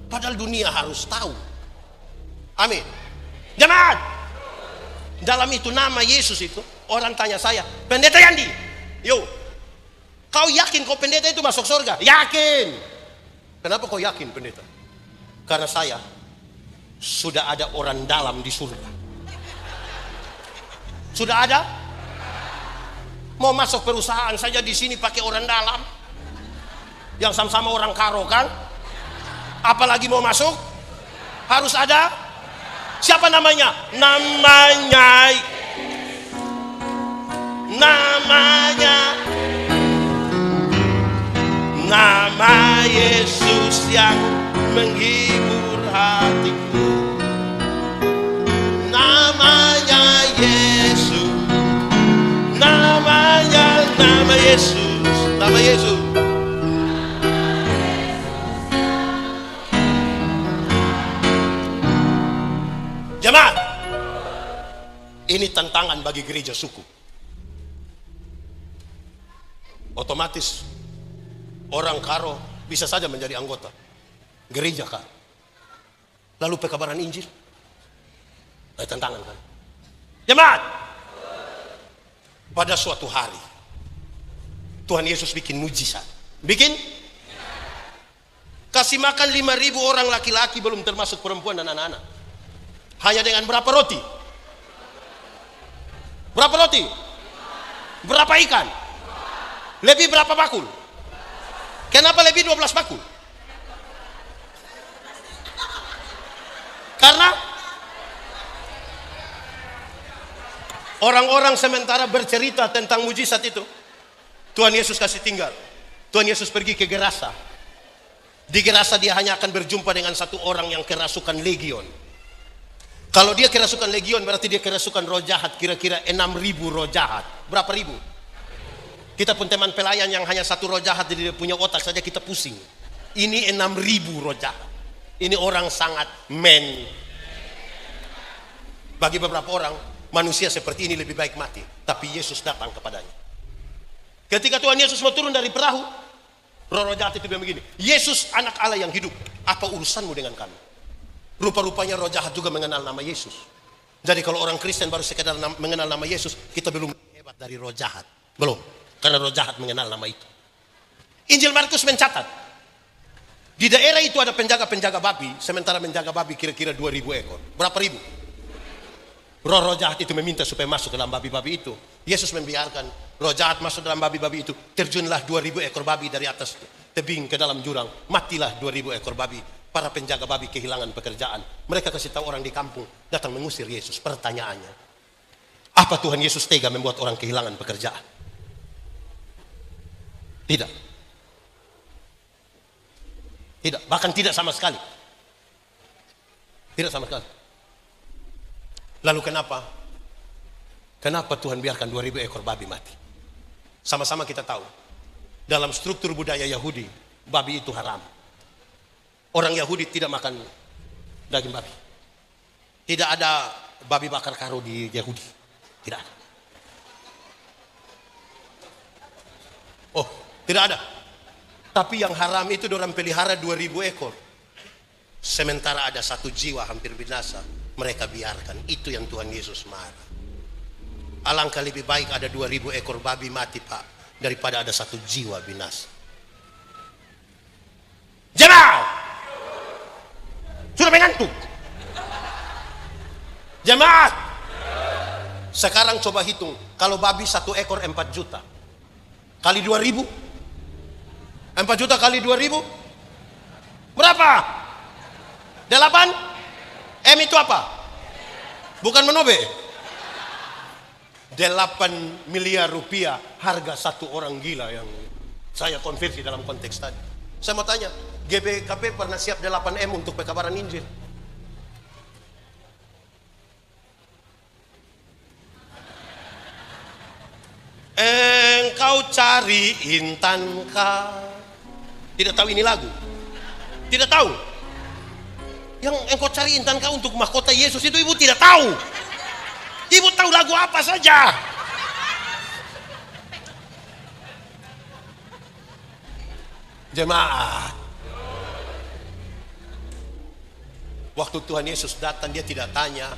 Speaker 1: Padahal dunia harus tahu. Amin. Jemaat, dalam itu nama Yesus itu, orang tanya saya, pendeta Yandi, yo, kau yakin kau pendeta itu masuk surga? Yakin. Kenapa kau yakin pendeta? Karena saya sudah ada orang dalam di surga. Sudah ada? Mau masuk perusahaan saja di sini pakai orang dalam, yang sama-sama orang karo kan? Apalagi mau masuk harus ada. Siapa namanya? Nama Yesus yang menghibur hatiku. Namanya Yesus. Nama Yesus. Nama Yesus. Jemaat, ini tantangan bagi gereja suku. Otomatis orang karo bisa saja menjadi anggota gereja karo. Lalu pekabaran Injil, tantangan kan? Jemaat, pada suatu hari Tuhan Yesus bikin mujizat. Bikin? Kasih makan 5.000 orang laki-laki, belum termasuk perempuan dan anak-anak. Hanya dengan berapa roti? Berapa roti? Berapa ikan? Lebih berapa bakul? Kenapa lebih 12 bakul? Karena orang-orang sementara bercerita tentang mujizat itu, Tuhan Yesus kasih tinggal. Tuhan Yesus pergi ke Gerasa. Di Gerasa dia hanya akan berjumpa dengan satu orang yang kerasukan legion. Kalau dia kerasukan legion, berarti dia kerasukan roh jahat, kira-kira 6.000 roh jahat. Berapa ribu? Kita pun teman pelayan yang hanya satu roh jahat, jadi dia punya otak saja kita pusing. Ini 6.000 roh jahat. Ini orang sangat Bagi beberapa orang, manusia seperti ini lebih baik mati. Tapi Yesus datang kepadanya. Ketika Tuhan Yesus mau turun dari perahu, roh jahat itu bilang begini, Yesus anak Allah yang hidup, apa urusanmu dengan kami? Rupa-rupanya roh jahat juga mengenal nama Yesus. Jadi kalau orang Kristen baru sekedar mengenal nama Yesus, kita belum hebat dari roh jahat. Belum. Karena roh jahat mengenal nama itu. Injil Markus mencatat, di daerah itu ada penjaga-penjaga babi, sementara menjaga babi kira-kira 2.000 ekor. Berapa ribu? Roh jahat itu meminta supaya masuk ke dalam babi-babi itu. Yesus membiarkan roh jahat masuk dalam babi-babi itu. Terjunlah 2.000 ekor babi dari atas tebing ke dalam jurang. Matilah 2.000 ekor babi. Para penjaga babi kehilangan pekerjaan. Mereka kasih tahu orang di kampung, datang mengusir Yesus. Pertanyaannya, apa Tuhan Yesus tega membuat orang kehilangan pekerjaan? Tidak. Tidak, bahkan tidak sama sekali. Tidak sama sekali. Lalu kenapa? Kenapa Tuhan biarkan 2.000 ekor babi mati? Sama-sama kita tahu, dalam struktur budaya Yahudi, babi itu haram. Orang Yahudi tidak makan daging babi. Tidak ada babi bakar karo di Yahudi. Tidak ada. Oh, tidak ada. Tapi yang haram itu orang pelihara 2.000 ekor. Sementara ada satu jiwa hampir binasa, mereka biarkan. Itu yang Tuhan Yesus marah. Alangkah lebih baik ada 2.000 ekor babi mati, Pak, daripada ada satu jiwa binasa. Jemaat, lebih ngantuk. Jemaat, sekarang coba hitung, kalau babi 1 ekor 4 juta kali 2.000, 4 juta kali 2.000 berapa? 8 M itu apa? Bukan menobe. 8 miliar rupiah harga satu orang gila yang saya konversi dalam konteks tadi. Saya mau tanya, GPKP pernah siap 8 M untuk pekabaran Injil? Engkau cari intankah? Tidak tahu ini lagu? Tidak tahu? Yang engkau cari intankah untuk mahkota Yesus itu ibu tidak tahu? Ibu tahu lagu apa saja? Jemaat, waktu Tuhan Yesus datang dia tidak tanya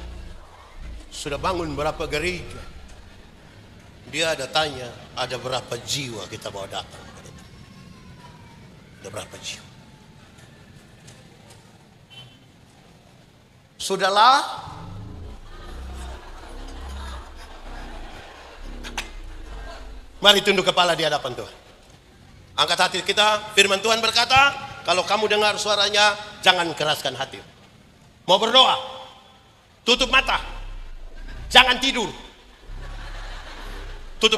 Speaker 1: sudah bangun berapa gereja. Dia ada tanya ada berapa jiwa kita bawa datang. Ada berapa jiwa? Sudahlah, mari tunduk kepala di hadapan Tuhan. Angkat hati kita. Firman Tuhan berkata, kalau kamu dengar suaranya, jangan keraskan hati. Mau berdoa, tutup mata, jangan tidur, tutup.